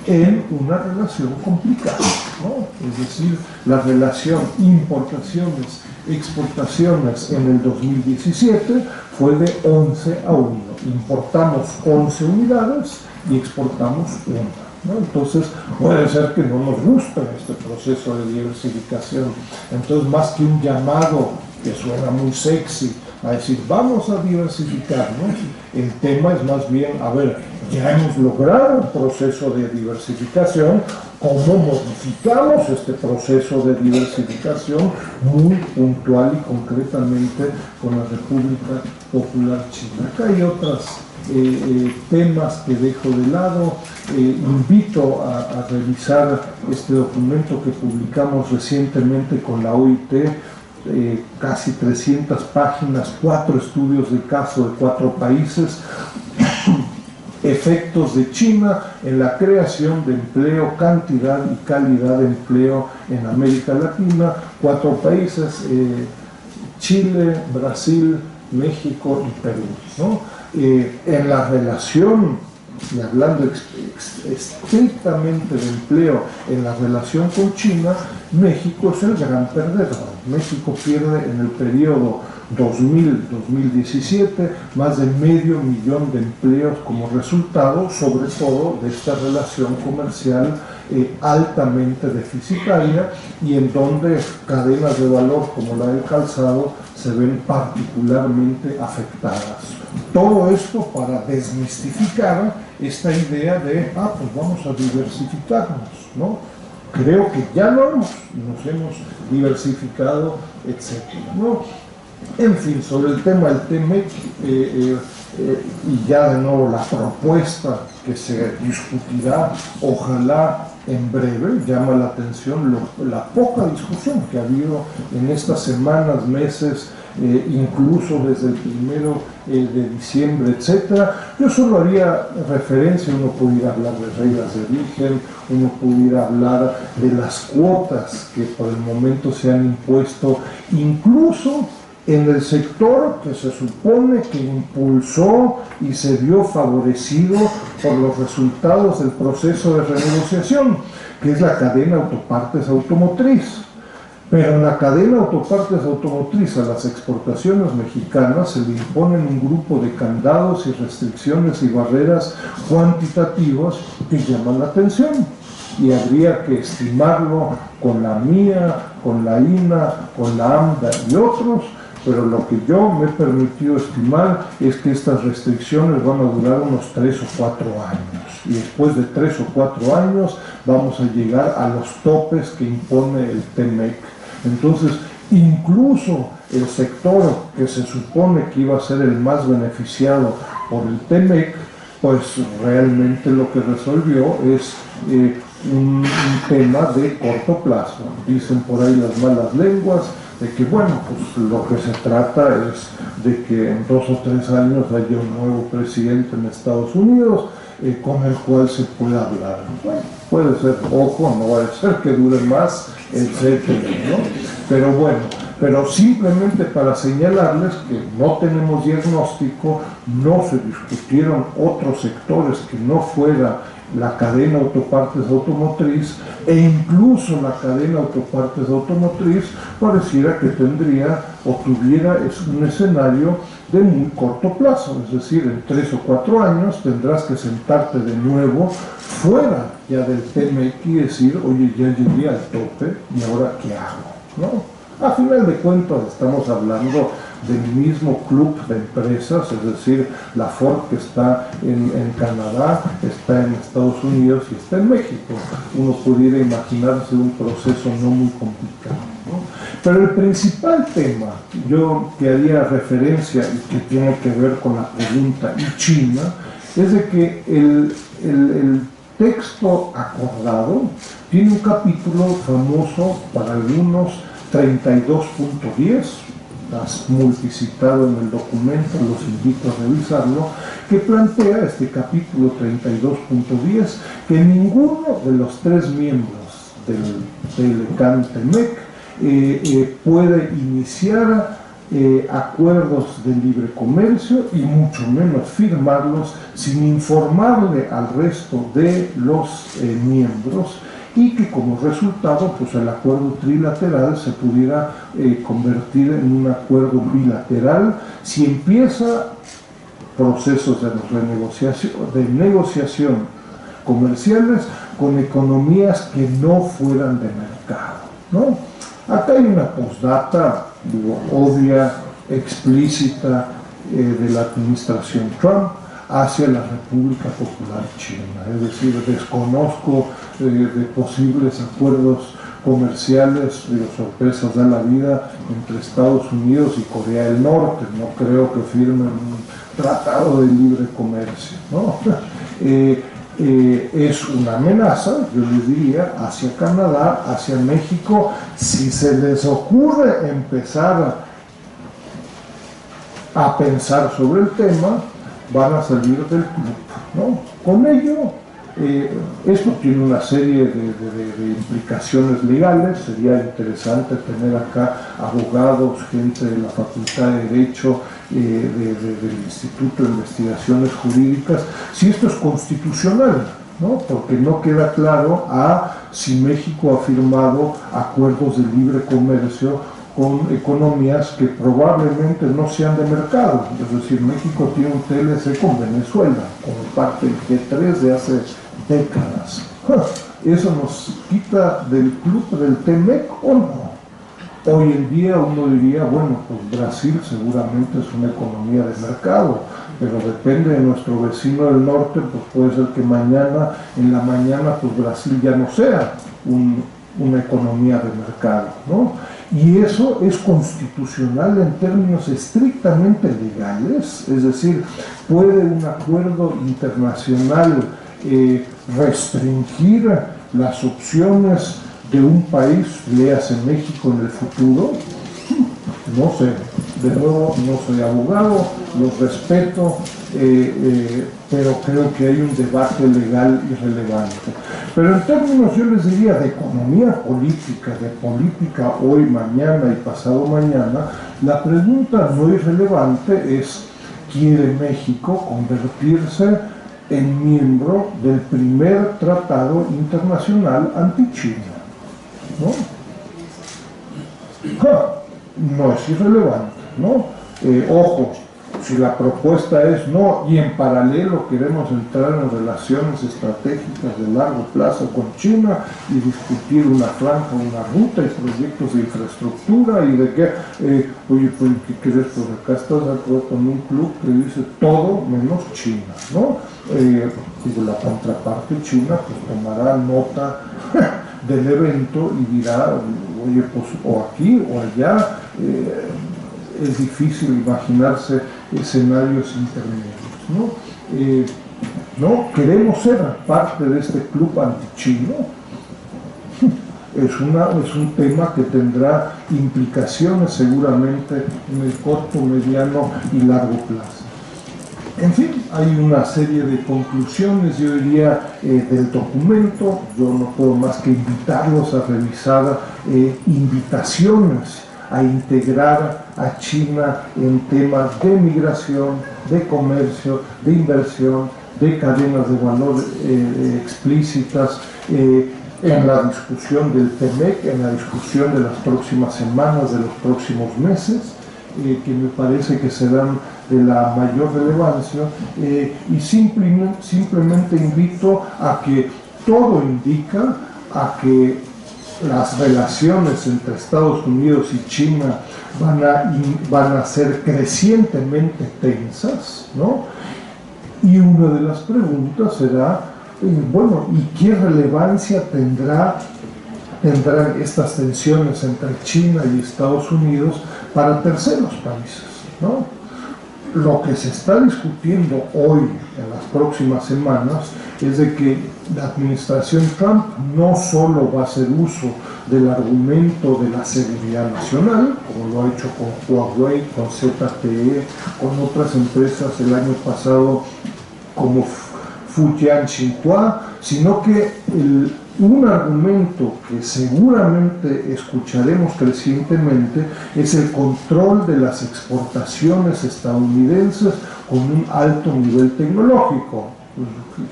S2: en una relación complicada, ¿no? Es decir, la relación importaciones, exportaciones en el 2017 fue de 11-1. Importamos 11 unidades y exportamos 1. ¿No? Entonces puede ser que no nos guste este proceso de diversificación. Entonces, más que un llamado que suena muy sexy a decir vamos a diversificarnos, el tema es más bien, a ver, ya hemos logrado un proceso de diversificación, ¿cómo modificamos este proceso de diversificación muy puntual y concretamente con la República Popular China? Acá hay otros temas que dejo de lado. Invito a revisar este documento que publicamos recientemente con la OIT, casi 300 páginas, 4 estudios de caso de 4 países, efectos de China en la creación de empleo, cantidad y calidad de empleo en América Latina. 4 países, Chile, Brasil, México y Perú, ¿no? En la relación, y hablando estrictamente de empleo, en la relación con China, México es el gran perdedor. México pierde en el periodo 2000-2017 más de 500,000 de empleos como resultado, sobre todo de esta relación comercial altamente deficitaria, y en donde cadenas de valor como la del calzado se ven particularmente afectadas. Todo esto para desmistificar esta idea de, pues vamos a diversificarnos, ¿no? Creo que ya nos hemos diversificado, etc., ¿no? En fin, sobre el tema del TEMEC, y ya de nuevo la propuesta que se discutirá, ojalá en breve, llama la atención la poca discusión que ha habido en estas semanas, meses, incluso desde el 1 de diciembre, etc. Yo solo haría referencia, uno pudiera hablar de reglas de origen, uno pudiera hablar de las cuotas que por el momento se han impuesto, incluso en el sector que se supone que impulsó y se vio favorecido por los resultados del proceso de renegociación, que es la cadena autopartes automotriz. Pero en la cadena autopartes automotriz a las exportaciones mexicanas se le imponen un grupo de candados y restricciones y barreras cuantitativas que llaman la atención. Y habría que estimarlo con la MIA, con la INA, con la AMDA y otros, pero lo que yo me he permitido estimar es que estas restricciones van a durar unos 3 o 4 años, y después de 3 o 4 años vamos a llegar a los topes que impone el TEMEC. Entonces, incluso el sector que se supone que iba a ser el más beneficiado por el TEMEC, pues realmente lo que resolvió es un tema de corto plazo. Dicen por ahí las malas lenguas de que, bueno, pues lo que se trata es de que en 2 o 3 años haya un nuevo presidente en Estados Unidos con el cual se pueda hablar. Bueno, puede ser, ojo, no va a ser que dure más, etcétera, ¿no? Pero bueno, pero simplemente para señalarles que no tenemos diagnóstico, no se discutieron otros sectores que no fuera la cadena autopartes automotriz, e incluso la cadena autopartes automotriz pareciera que tendría o tuviera un escenario de muy corto plazo, es decir, en 3 o 4 años tendrás que sentarte de nuevo fuera ya del TEMEC y decir, oye, ya llegué al tope y ahora qué hago, ¿no? A final de cuentas estamos hablando del mismo club de empresas, es decir, la Ford que está en Canadá, está en Estados Unidos y está en México. Uno pudiera imaginarse un proceso no muy complicado, ¿no? Pero el principal tema, yo que haría referencia y que tiene que ver con la pregunta y China, es de que el texto acordado tiene un capítulo famoso para algunos, 32.10, has multicitado en el documento, los invito a revisarlo, que plantea este capítulo 32.10 que ninguno de los 3 miembros del TEMEC puede iniciar acuerdos de libre comercio y mucho menos firmarlos sin informarle al resto de los miembros, y que como resultado pues el acuerdo trilateral se pudiera convertir en un acuerdo bilateral si empieza procesos de negociación comerciales con economías que no fueran de mercado, ¿no? Acá hay una postdata obvia, explícita de la administración Trump hacia la República Popular China, es decir, desconozco de posibles acuerdos comerciales, de sorpresas da la vida entre Estados Unidos y Corea del Norte, no creo que firmen un tratado de libre comercio, ¿no? Es una amenaza, yo les diría, hacia Canadá, hacia México. Si se les ocurre empezar a pensar sobre el tema, van a salir del club, ¿no? Con ello, Esto tiene una serie de implicaciones legales. Sería interesante tener acá abogados, gente de la Facultad de Derecho, del Instituto de Investigaciones Jurídicas, si esto es constitucional, ¿no? Porque no queda claro si México ha firmado acuerdos de libre comercio con economías que probablemente no sean de mercado. Es decir, México tiene un TLC con Venezuela, como parte del G3 de hace décadas. ¿Eso nos quita del club del TEMEC o no? Hoy en día uno diría, bueno, pues Brasil seguramente es una economía de mercado, pero depende de nuestro vecino del norte, pues puede ser que en la mañana, pues Brasil ya no sea una economía de mercado, ¿no? Y eso es constitucional en términos estrictamente legales, es decir, ¿puede un acuerdo internacional restringir las opciones de un país, léase México, en el futuro? No sé, de nuevo no soy abogado, los respeto, pero creo que hay un debate legal irrelevante. Pero en términos, yo les diría, de economía política, de política hoy, mañana y pasado mañana, la pregunta no irrelevante es: ¿quiere México convertirse en miembro del primer tratado internacional anti-China? No es irrelevante, ¿no? Ojo, si la propuesta es no, y en paralelo queremos entrar en relaciones estratégicas de largo plazo con China y discutir una franja, una ruta y proyectos de infraestructura y de que, oye, pues, ¿qué quieres? Pues acá estás de acuerdo con un club que dice todo menos China, ¿no? Y de la contraparte China pues tomará nota del evento y dirá, oye, pues o aquí o allá. Es difícil imaginarse escenarios intermedios, ¿no? ¿No? ¿Queremos ser parte de este club antichino? Es un tema que tendrá implicaciones seguramente en el corto, mediano y largo plazo. En fin, hay una serie de conclusiones, yo diría, del documento. Yo no puedo más que invitarlos a revisar invitaciones a integrar a China en temas de migración, de comercio, de inversión, de cadenas de valor explícitas, en la discusión del TEMEC, en la discusión de las próximas semanas, de los próximos meses, que me parece que serán de la mayor relevancia, y simplemente invito a que todo indica a que las relaciones entre Estados Unidos y China van a ser crecientemente tensas, ¿no? Y una de las preguntas será, bueno, ¿y qué relevancia tendrán estas tensiones entre China y Estados Unidos para terceros países, ¿no? Lo que se está discutiendo hoy, en las próximas semanas, es de que la administración Trump no solo va a hacer uso del argumento de la seguridad nacional, como lo ha hecho con Huawei, con ZTE, con otras empresas el año pasado como Fujian Xinhua, sino que un argumento que seguramente escucharemos crecientemente es el control de las exportaciones estadounidenses con un alto nivel tecnológico.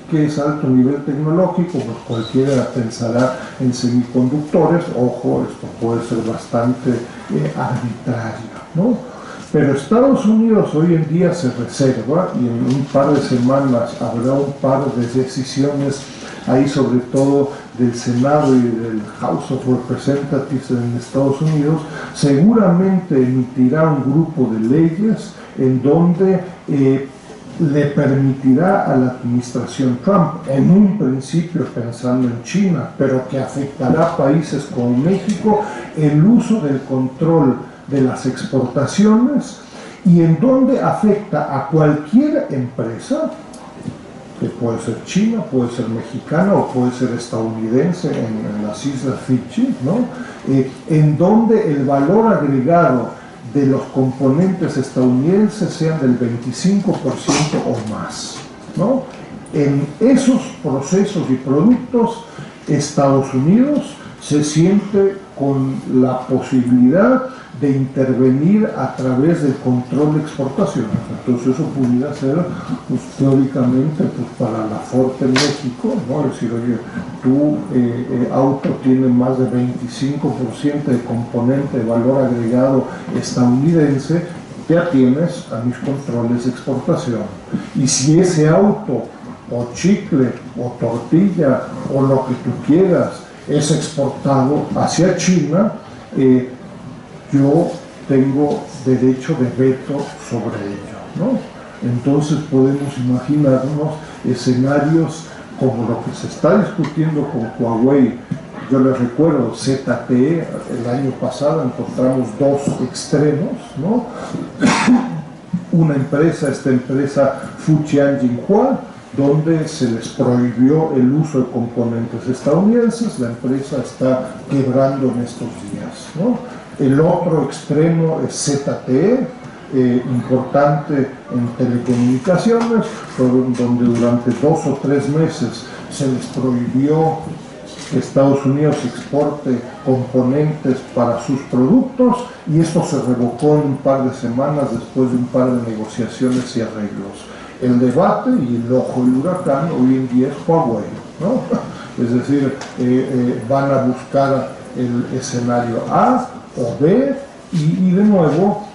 S2: ¿Qué es alto nivel tecnológico? Pues cualquiera pensará en semiconductores. Ojo, esto puede ser bastante arbitrario, ¿no? Pero Estados Unidos hoy en día se reserva, y en un par de semanas habrá un par de decisiones ahí, sobre todo del Senado y del House of Representatives en Estados Unidos, seguramente emitirá un grupo de leyes en donde le permitirá a la administración Trump, en un principio pensando en China, pero que afectará a países como México, el uso del control de las exportaciones, y en donde afecta a cualquier empresa, que puede ser china, puede ser mexicana o puede ser estadounidense en las Islas Fiji, ¿no? En donde el valor agregado de los componentes estadounidenses sean del 25% o más, ¿no? en esos procesos y productos Estados Unidos se siente con la posibilidad de intervenir a través del control de exportaciones. Entonces eso pudiera ser, pues, teóricamente, pues, para la Ford en México, ¿no? Es decir, oye, tu auto tiene más de 25% de componente de valor agregado estadounidense, ya tienes a mis controles de exportación. Y si ese auto, o chicle, o tortilla, o lo que tú quieras, es exportado hacia China, yo tengo derecho de veto sobre ello, ¿no? Entonces podemos imaginarnos escenarios como lo que se está discutiendo con Huawei. Yo les recuerdo, ZTE, el año pasado encontramos dos extremos, ¿no? Una empresa, esta empresa Fujian Jinhua, donde se les prohibió el uso de componentes estadounidenses. La empresa está quebrando en estos días, ¿no? El otro extremo es ZTE, importante en telecomunicaciones, donde durante 2 o 3 meses se les prohibió que Estados Unidos exporte componentes para sus productos, y esto se revocó en un par de semanas después de un par de negociaciones y arreglos. El debate y el ojo del huracán hoy en día es Huawei, ¿no? Es decir, van a buscar el escenario A o B, y de nuevo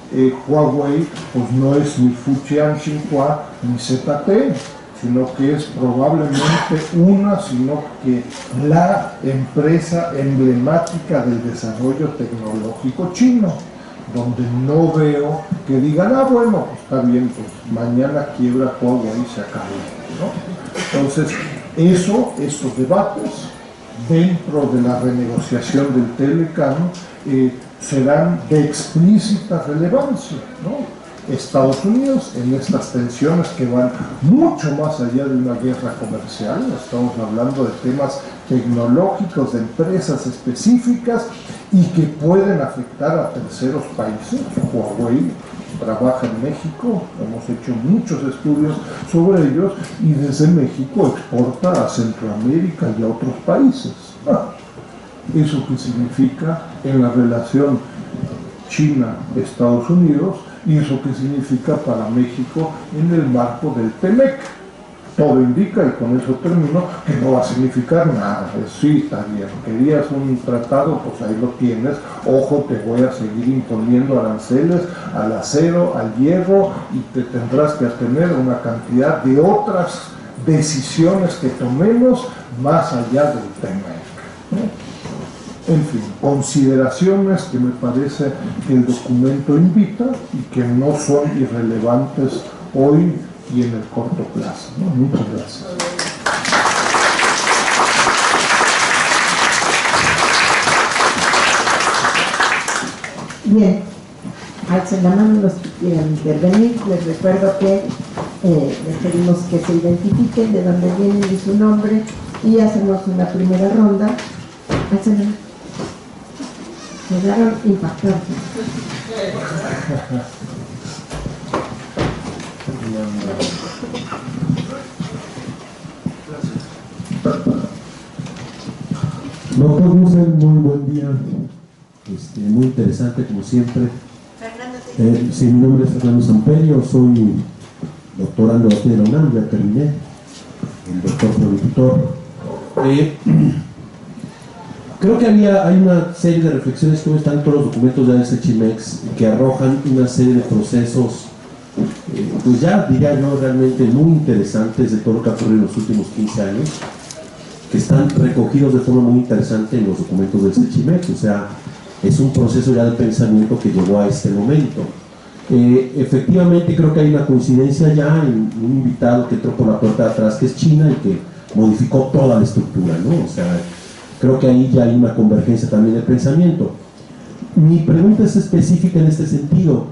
S2: Huawei pues no es ni Fujian Jinhua ni ZTE, sino que es probablemente sino que la empresa emblemática del desarrollo tecnológico chino, donde no veo que digan, bueno, pues está bien, pues mañana quiebra Huawei y se acabó, ¿no? Entonces, estos debates dentro de la renegociación del Telecam serán de explícita relevancia, ¿no? Estados Unidos, en estas tensiones que van mucho más allá de una guerra comercial, estamos hablando de temas tecnológicos, de empresas específicas y que pueden afectar a terceros países. Huawei trabaja en México, hemos hecho muchos estudios sobre ellos, y desde México exporta a Centroamérica y a otros países. ¿Eso qué significa en la relación China-Estados Unidos? ¿Y eso qué significa para México en el marco del TEMEC? Todo indica, y con eso termino, que no va a significar nada. Sí, está bien, querías un tratado, pues ahí lo tienes. Ojo, te voy a seguir imponiendo aranceles al acero, al hierro, y te tendrás que atener a una cantidad de otras decisiones que tomemos más allá del TEMEC, ¿no? En fin, consideraciones que me parece que el documento invita y que no son irrelevantes hoy y en el corto plazo, ¿no? Muchas gracias.
S1: Bien, alcen la mano los que quieran intervenir. Les recuerdo que les pedimos que se identifiquen de dónde vienen y su nombre, y hacemos una primera ronda. Alcen la mano. Quedaron impactantes.
S3: Doctor Musen, muy buen día. Muy interesante como siempre. Sí, mi nombre es Fernando Samperio, soy doctorando aquí de la UNAM, ya terminé, el doctor productor. Creo que hay una serie de reflexiones que están en todos los documentos de SHIMEX que arrojan una serie de procesos, pues ya diría yo realmente muy interesantes de todo lo que ha ocurrido en los últimos 15 años, que están recogidos de forma muy interesante en los documentos del SHIMEX. O sea, es un proceso ya de pensamiento que llegó a este momento. Efectivamente creo que hay una coincidencia ya en un invitado que entró por la puerta de atrás, que es China, y que modificó toda la estructura, ¿no? O sea, creo que ahí ya hay una convergencia también de pensamiento. Mi pregunta es específica en este sentido.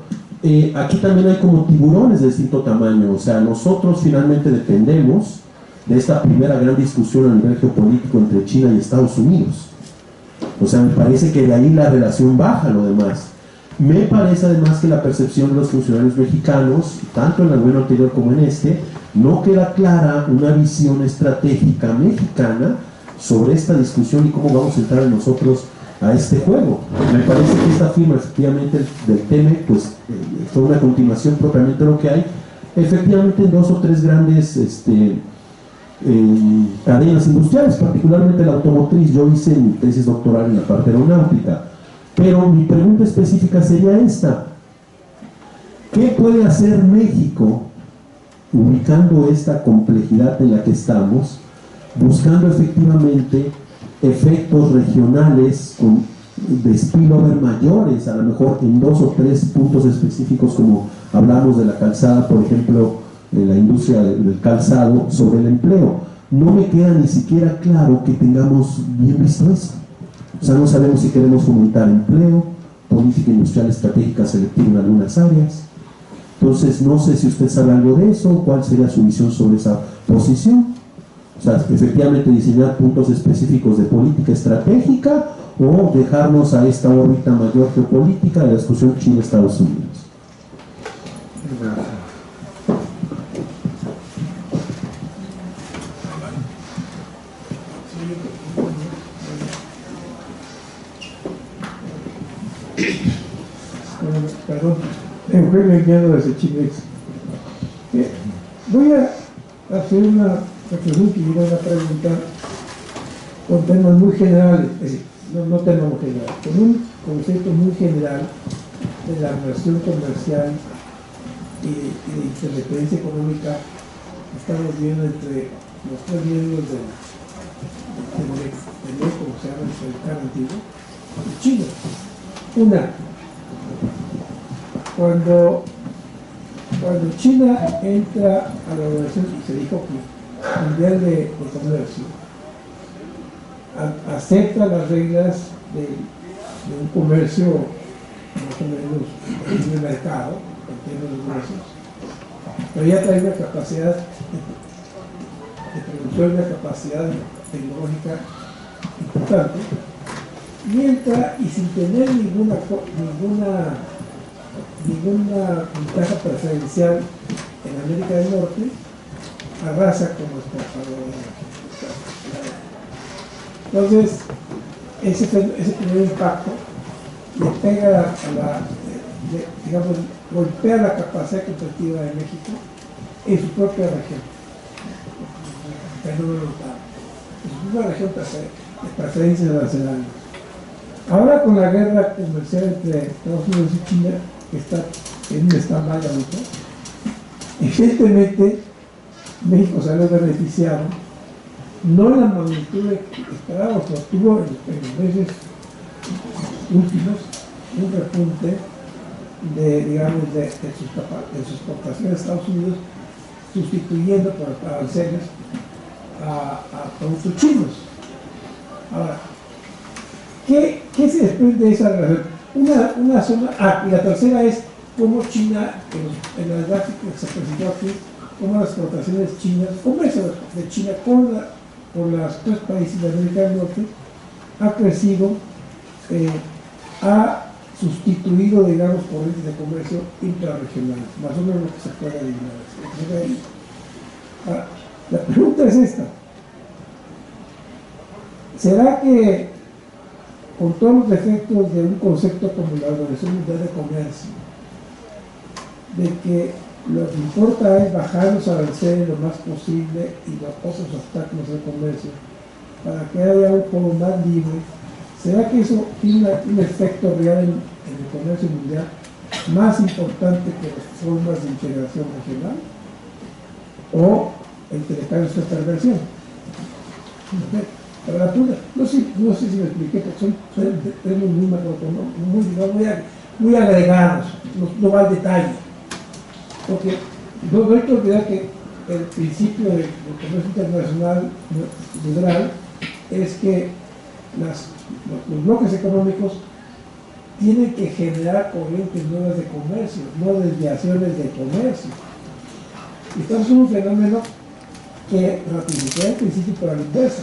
S3: Aquí también hay como tiburones de distinto tamaño. O sea, nosotros finalmente dependemos de esta primera gran discusión a nivel geopolítico entre China y Estados Unidos. O sea, me parece que de ahí la relación baja a lo demás. Me parece además que la percepción de los funcionarios mexicanos, tanto en el gobierno anterior como en este, no queda clara una visión estratégica mexicana sobre esta discusión y cómo vamos a entrar nosotros a este juego. Me parece que esta firma efectivamente del TEMEC pues fue una continuación propiamente de lo que hay efectivamente en 2 o 3 grandes cadenas industriales, particularmente la automotriz. Yo hice mi tesis doctoral en la parte aeronáutica, pero mi pregunta específica sería esta: ¿qué puede hacer México ubicando esta complejidad en la que estamos, buscando efectivamente efectos regionales de spillover mayores, a lo mejor en 2 o 3 puntos específicos, como hablamos de la calzada, por ejemplo, en la industria del calzado, sobre el empleo? No me queda ni siquiera claro que tengamos bien visto eso. O sea, no sabemos si queremos fomentar empleo, política industrial estratégica selectiva en algunas áreas. Entonces, no sé si usted sabe algo de eso, cuál sería su visión sobre esa posición. O sea, efectivamente diseñar puntos específicos de política estratégica o dejarnos a esta órbita mayor geopolítica de la discusión China-Estados Unidos.
S2: Gracias.
S4: Perdón, Eugenio Guiado desde Chimex. Voy a hacer una reflexión que llega a preguntar con temas muy generales, no temas muy generales, con un concepto muy general de la relación comercial y de interdependencia económica que estamos viendo entre los 3 miembros del como se llama el mercado antiguo, y China. Una, cuando China entra a la Organización, y se dijo que Mundial de Comercio, acepta las reglas de un comercio más o menos de mercado, en términos de precios, pero ya trae una capacidad de producción, una capacidad tecnológica importante, y entra y sin tener ninguna ventaja preferencial en América del Norte, arrasa como exportador. Entonces, ese primer impacto le pega digamos, golpea la capacidad competitiva de México en su propia región. Fenómeno notable. Es una región de preferencias nacionales. Ahora, con la guerra comercial entre Estados Unidos y China, que está en un stand-by ahorita, evidentemente México salió beneficiado, no en la magnitud que esperábamos, pero tuvo en los meses últimos un repunte de sus exportaciones a Estados Unidos, sustituyendo por aranceles a productos chinos. Ahora, ¿qué se desprende de esa relación? Una zona, y la tercera es cómo China, en el gráfico que se presentó aquí, cómo las exportaciones chinas, comercio de China con los 3 países de América del Norte ha crecido, ha sustituido, digamos, corrientes de comercio intrarregionales, más o menos lo que se puede adivinar. Ahora, la pregunta es esta: ¿será que, con todos los defectos de un concepto como la Organización Mundial de Comercio, de que lo que importa es bajar los aranceles lo más posible y los otros obstáculos del comercio para que haya un juego más libre, será que eso tiene un efecto real en el comercio mundial más importante que las formas de integración regional? ¿O el intercambio es esta perversión? Para la pura, no sé si me expliqué, porque son términos muy agregados, no va al detalle. Porque no hay que olvidar que el principio del comercio internacional liberal es que los bloques económicos tienen que generar corrientes nuevas de comercio, no desviaciones de comercio. Y estamos en un fenómeno que ratifica el principio por la inversa.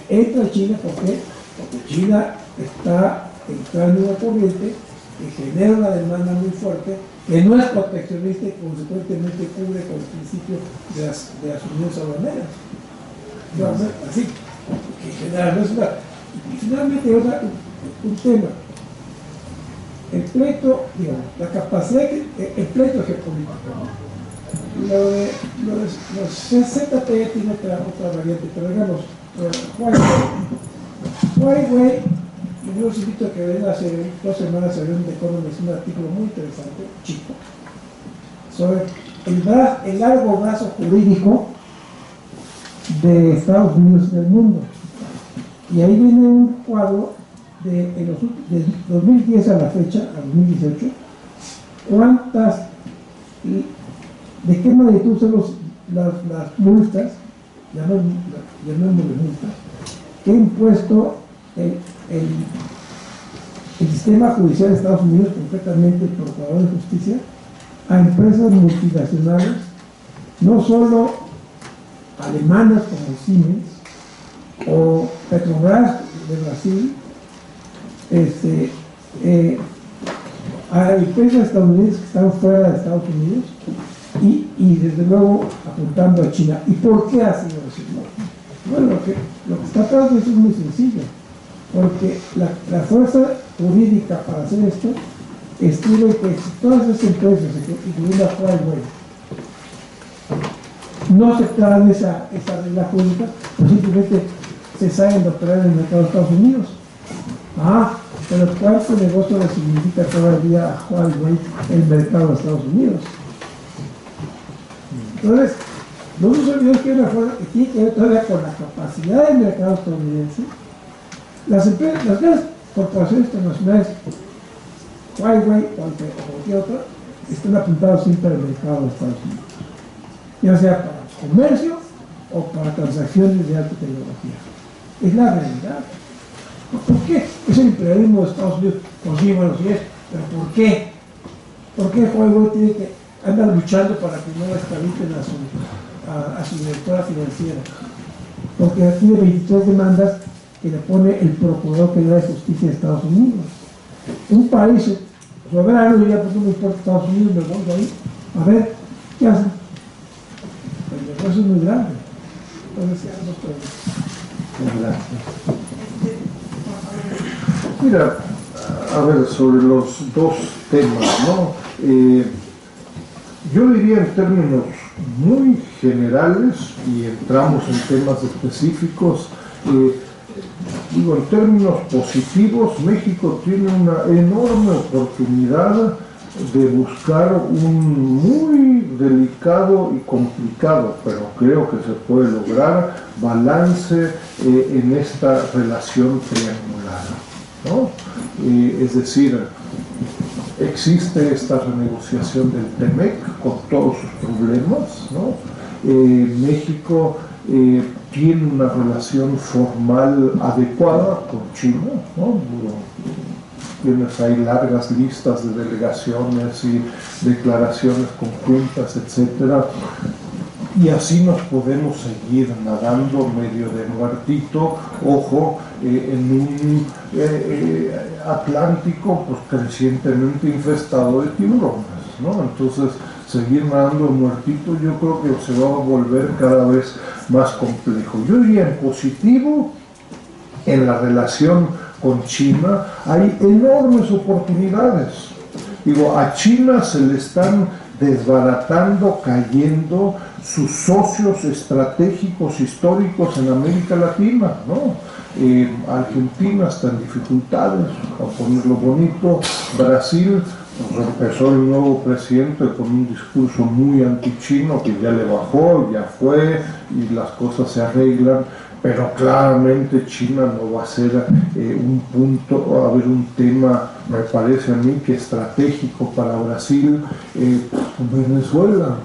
S4: Entra China, ¿por qué? Porque China está entrando en una corriente que genera una demanda muy fuerte, que no es proteccionista y consecuentemente cubre con el principio de las uniones aduaneras. Así, que genera no es una. Y finalmente un tema. El pleito, digamos, la capacidad, el pleito geopolítico. Los ZTE tiene otra variante, pero digamos, Huawei, yo los invito a que vean hace 2 semanas salió un Economist, un artículo muy interesante, chico, sobre el largo brazo jurídico de Estados Unidos en el mundo. Y ahí viene un cuadro de 2010 a la fecha, a 2018, de qué magnitud son las multas, llamémosle multas, que ha impuesto el sistema judicial de Estados Unidos, concretamente el Procurador de Justicia, a empresas multinacionales, no solo alemanas como Siemens o Petrobras de Brasil, a empresas estadounidenses que están fuera de Estados Unidos y desde luego apuntando a China. ¿Y por qué ha sido eso? Bueno, lo que está atrás de eso es muy sencillo, porque la fuerza jurídica para hacer esto escribe que si todas esas empresas, incluyendo a Huawei, no aceptaran esa regla jurídica, pues simplemente se salen de operar en el mercado de Estados Unidos. Pero ¿cuánto negocio le significa todavía a Huawei el mercado de Estados Unidos? Entonces, no nos olvidemos que hay una fuerza que tiene que ver todavía con la capacidad del mercado estadounidense. Las grandes corporaciones internacionales, Huawei o cualquier otra, están apuntados siempre al mercado de Estados Unidos, ya sea para comercio o para transacciones de alta tecnología. Es la realidad. ¿Por qué? Es el imperialismo de Estados Unidos. Pues sí, bueno, sí es, pero ¿por qué? ¿Por qué Huawei tiene que andar luchando para que no extraditen a su directora financiera? Porque tiene 23 demandas que le pone el Procurador General de Justicia de Estados Unidos. Un país soberano diría, pues no me importa Estados Unidos, me voy de ahí. A ver, ¿qué hacen? El negocio es muy grande. Entonces, ya no puede.
S2: Gracias. Mira, a ver, sobre los dos temas, ¿no? Yo diría en términos muy generales, y entramos en temas específicos, digo, en términos positivos, México tiene una enorme oportunidad de buscar un muy delicado y complicado, pero creo que se puede lograr, balance en esta relación triangular, ¿no? Es decir, existe esta renegociación del TEMEC con todos sus problemas, ¿no? México tiene una relación formal adecuada con China, ¿no? Tienes ahí largas listas de delegaciones y declaraciones conjuntas, etcétera. Y así nos podemos seguir nadando medio de muertito, ojo, en un Atlántico pues crecientemente infestado de tiburones, ¿no? Entonces, seguir nadando de muertito yo creo que se va a volver cada vez más complejo. Yo diría en positivo, en la relación con China hay enormes oportunidades. Digo, a China se le están desbaratando, cayendo sus socios estratégicos históricos en América Latina, ¿no? Argentina está en dificultades, para ponerlo bonito. Brasil, pues empezó el nuevo presidente con un discurso muy antichino que ya le bajó, ya fue, y las cosas se arreglan, pero claramente China no va a ser un punto, a ver, un tema, me parece a mí, que estratégico para Brasil. Venezuela,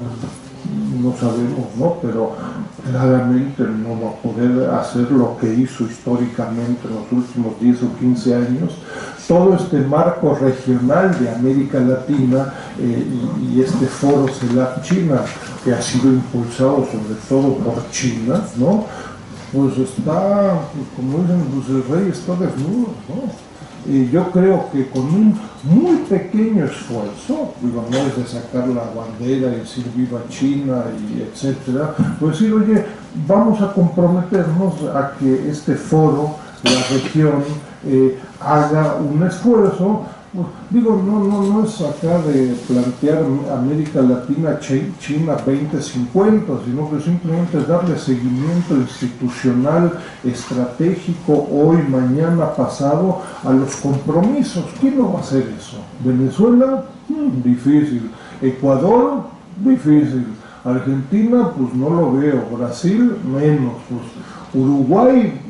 S2: no sabemos, ¿no? Pero claramente no va a poder hacer lo que hizo históricamente en los últimos 10 o 15 años. Todo este marco regional de América Latina y este foro CELAC-China, que ha sido impulsado sobre todo por China, ¿no? Pues está, como dicen, pues el rey está desnudo, ¿no? yo creo que con un muy pequeño esfuerzo, digo, no es de sacar la bandera y decir viva China y etcétera, pues decir, oye, vamos a comprometernos a que este foro, la región, haga un esfuerzo. Digo, no es acá de plantear América Latina, China 2050, sino que simplemente es darle seguimiento institucional, estratégico, hoy, mañana, pasado, a los compromisos. ¿Quién no va a hacer eso? ¿Venezuela? Difícil. ¿Ecuador? Difícil. Argentina, pues no lo veo. Brasil, menos. Pues Uruguay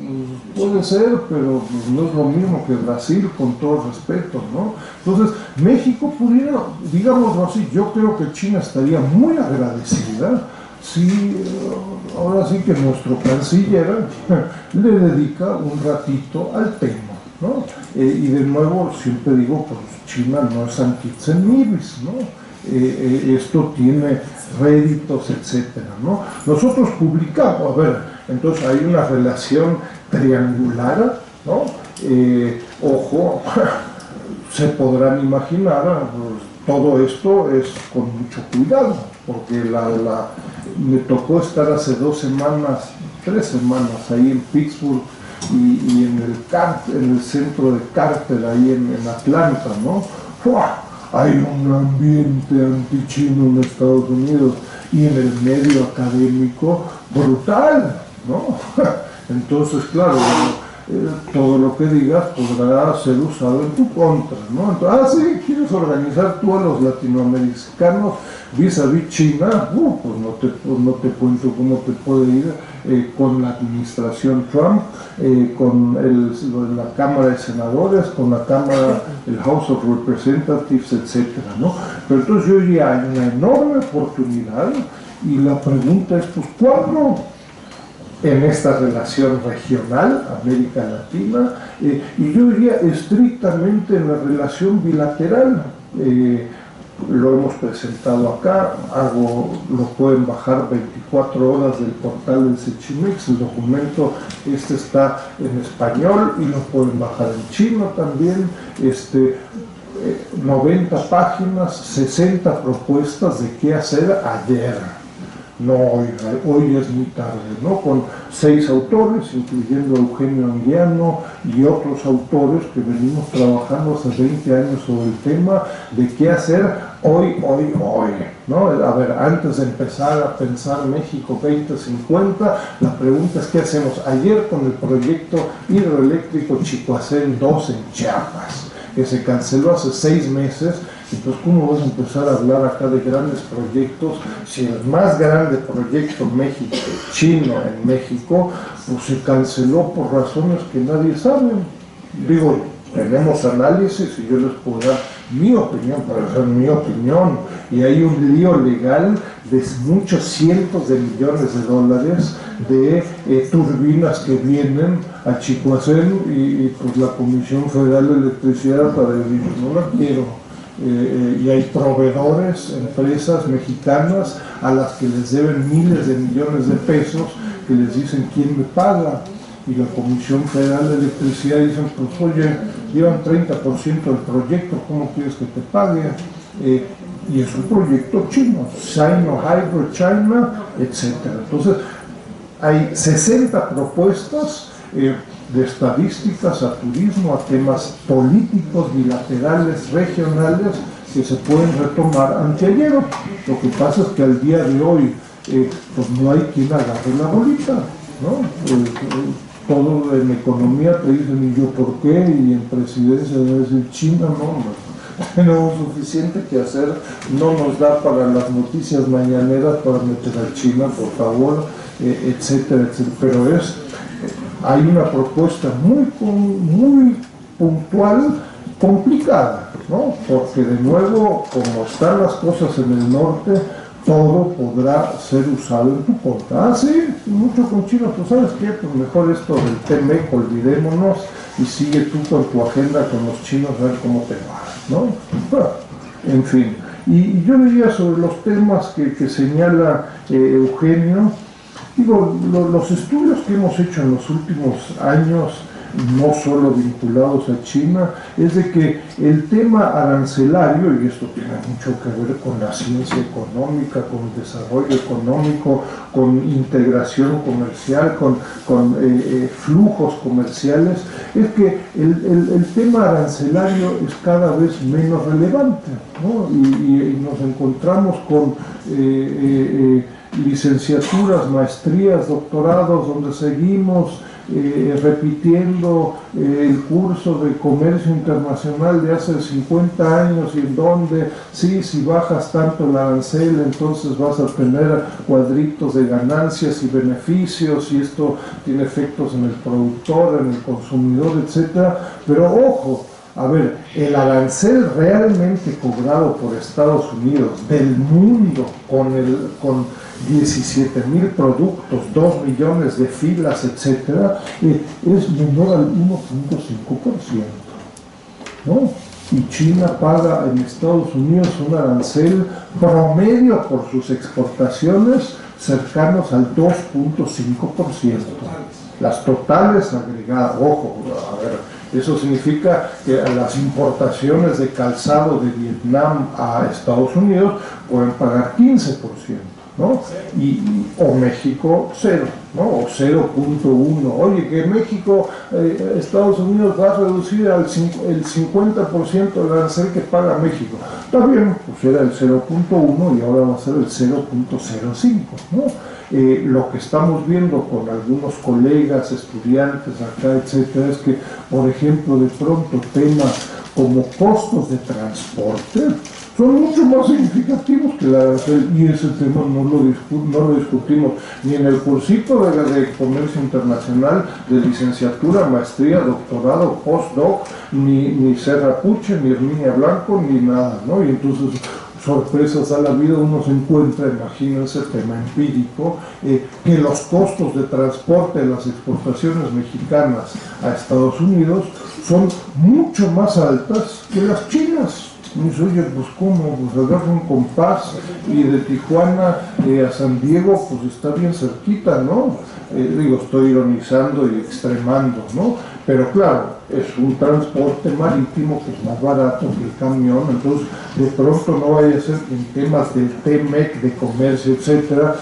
S2: puede ser, pero pues no es lo mismo que Brasil, con todo respeto, ¿no? Entonces, México pudiera, digámoslo así, yo creo que China estaría muy agradecida si ahora sí que nuestro canciller le dedica un ratito al tema, ¿no? Y de nuevo, siempre digo, pues China no es anti-Zenibis, ¿no? Esto tiene réditos, etcétera, ¿no? Nosotros publicamos, a ver, entonces hay una relación triangular, ¿no? Ojo, se podrán imaginar, pues, todo esto es con mucho cuidado, porque me tocó estar hace 3 semanas ahí en Pittsburgh y en el centro de Carter, ahí en Atlanta, ¿no? ¡Fua! Hay un ambiente antichino en Estados Unidos y en el medio académico brutal, ¿no? Entonces, claro, todo lo que digas podrá ser usado en tu contra, ¿no? Entonces, sí, ¿quieres organizar tú a los latinoamericanos vis-a-vis China? Pues no te cuento cómo te puede ir con la administración Trump, con la Cámara de Senadores, con la Cámara, el House of Representatives, etcétera, ¿no? Pero entonces yo diría, hay una enorme oportunidad y la pregunta es, pues, ¿cuándo? En esta relación regional, América Latina, y yo diría estrictamente en la relación bilateral. Lo hemos presentado acá, lo pueden bajar 24 horas del portal del Sechimex, el documento está en español y lo pueden bajar en chino también, 90 páginas, 60 propuestas de qué hacer ayer. No, hoy es muy tarde, ¿no? Con 6 autores, incluyendo Eugenio Anguiano y otros autores que venimos trabajando hace 20 años sobre el tema de qué hacer hoy, ¿no? A ver, antes de empezar a pensar México 2050, la pregunta es ¿qué hacemos? Ayer con el proyecto hidroeléctrico Chicoacén 2 en Chiapas, que se canceló hace 6 meses. Entonces, ¿cómo vas a empezar a hablar acá de grandes proyectos si el más grande proyecto chino en México pues se canceló por razones que nadie sabe? Digo, tenemos análisis y yo les puedo dar mi opinión, pero esa es mi opinión, y hay un lío legal de muchos cientos de millones de dólares de turbinas que vienen a Chicoacén y pues la Comisión Federal de Electricidad para decir, no la quiero. Y hay proveedores, empresas mexicanas a las que les deben miles de millones de pesos, que les dicen quién me paga, y la Comisión Federal de Electricidad dicen, pues oye, llevan 30% del proyecto, ¿cómo quieres que te pague? Y es un proyecto chino, Sino-Hydro China, etc. Entonces hay 60 propuestas de estadísticas a turismo, a temas políticos, bilaterales, regionales, que se pueden retomar anteayer. Lo que pasa es que al día de hoy pues no hay quien agarre la bolita, ¿no? Todo en economía te dicen, ¿y yo por qué? Y en presidencia debe decir China, no, tenemos suficiente que hacer, no nos da para las noticias mañaneras para meter a China, por favor, etcétera, etcétera. Pero hay una propuesta muy puntual, complicada, ¿no? Porque de nuevo, como están las cosas en el norte, todo podrá ser usado en tu contra. Ah, sí, mucho con China, pues ¿sabes qué? Pues mejor esto del TMEC, olvidémonos y sigue tú con tu agenda con los chinos a ver cómo te va, ¿no? Bueno, en fin. Y yo diría sobre los temas que señala Eugenio, digo, los estudios que hemos hecho en los últimos años no solo vinculados a China, es de que el tema arancelario, y esto tiene mucho que ver con la ciencia económica, con el desarrollo económico, con integración comercial, con flujos comerciales, es que el tema arancelario es cada vez menos relevante, ¿no? Y nos encontramos con licenciaturas, maestrías, doctorados, donde seguimos repitiendo el curso de comercio internacional de hace 50 años y en donde, sí, si bajas tanto el arancel, entonces vas a tener cuadritos de ganancias y beneficios y esto tiene efectos en el productor, en el consumidor, etcétera. Pero ojo, a ver, el arancel realmente cobrado por Estados Unidos del mundo con 17.000 productos, 2 millones de filas, etcétera, es menor al 1.5%, ¿no? Y China paga en Estados Unidos un arancel promedio por sus exportaciones cercanos al 2.5%. Las totales agregadas, ojo, a ver, eso significa que las importaciones de calzado de Vietnam a Estados Unidos pueden pagar 15%, ¿no? O México 0, ¿no? O 0.1. Oye, que México, Estados Unidos va a reducir el 50% del arancel que paga México. Está bien, pues era el 0.1 y ahora va a ser el 0.05, ¿no? Lo que estamos viendo con algunos colegas, estudiantes acá, etcétera, es que, por ejemplo, de pronto temas como costos de transporte son mucho más significativos que el arancel, y ese tema no lo discutimos ni en el cursito de comercio internacional, de licenciatura, maestría, doctorado, postdoc, ni Serra Puche, ni Herminia Blanco, ni nada, ¿no? Y entonces, sorpresas a la vida, uno se encuentra, imagínense, tema empírico, que los costos de transporte de las exportaciones mexicanas a Estados Unidos son mucho más altas que las chinas. Y dice, oye, pues cómo, pues agarra un compás y de Tijuana a San Diego, pues está bien cerquita, ¿no? Digo, estoy ironizando y extremando, ¿no? Pero claro, es un transporte marítimo que es más barato que el camión, entonces de pronto no vaya a ser que en temas del TMEC, de comercio, etcétera,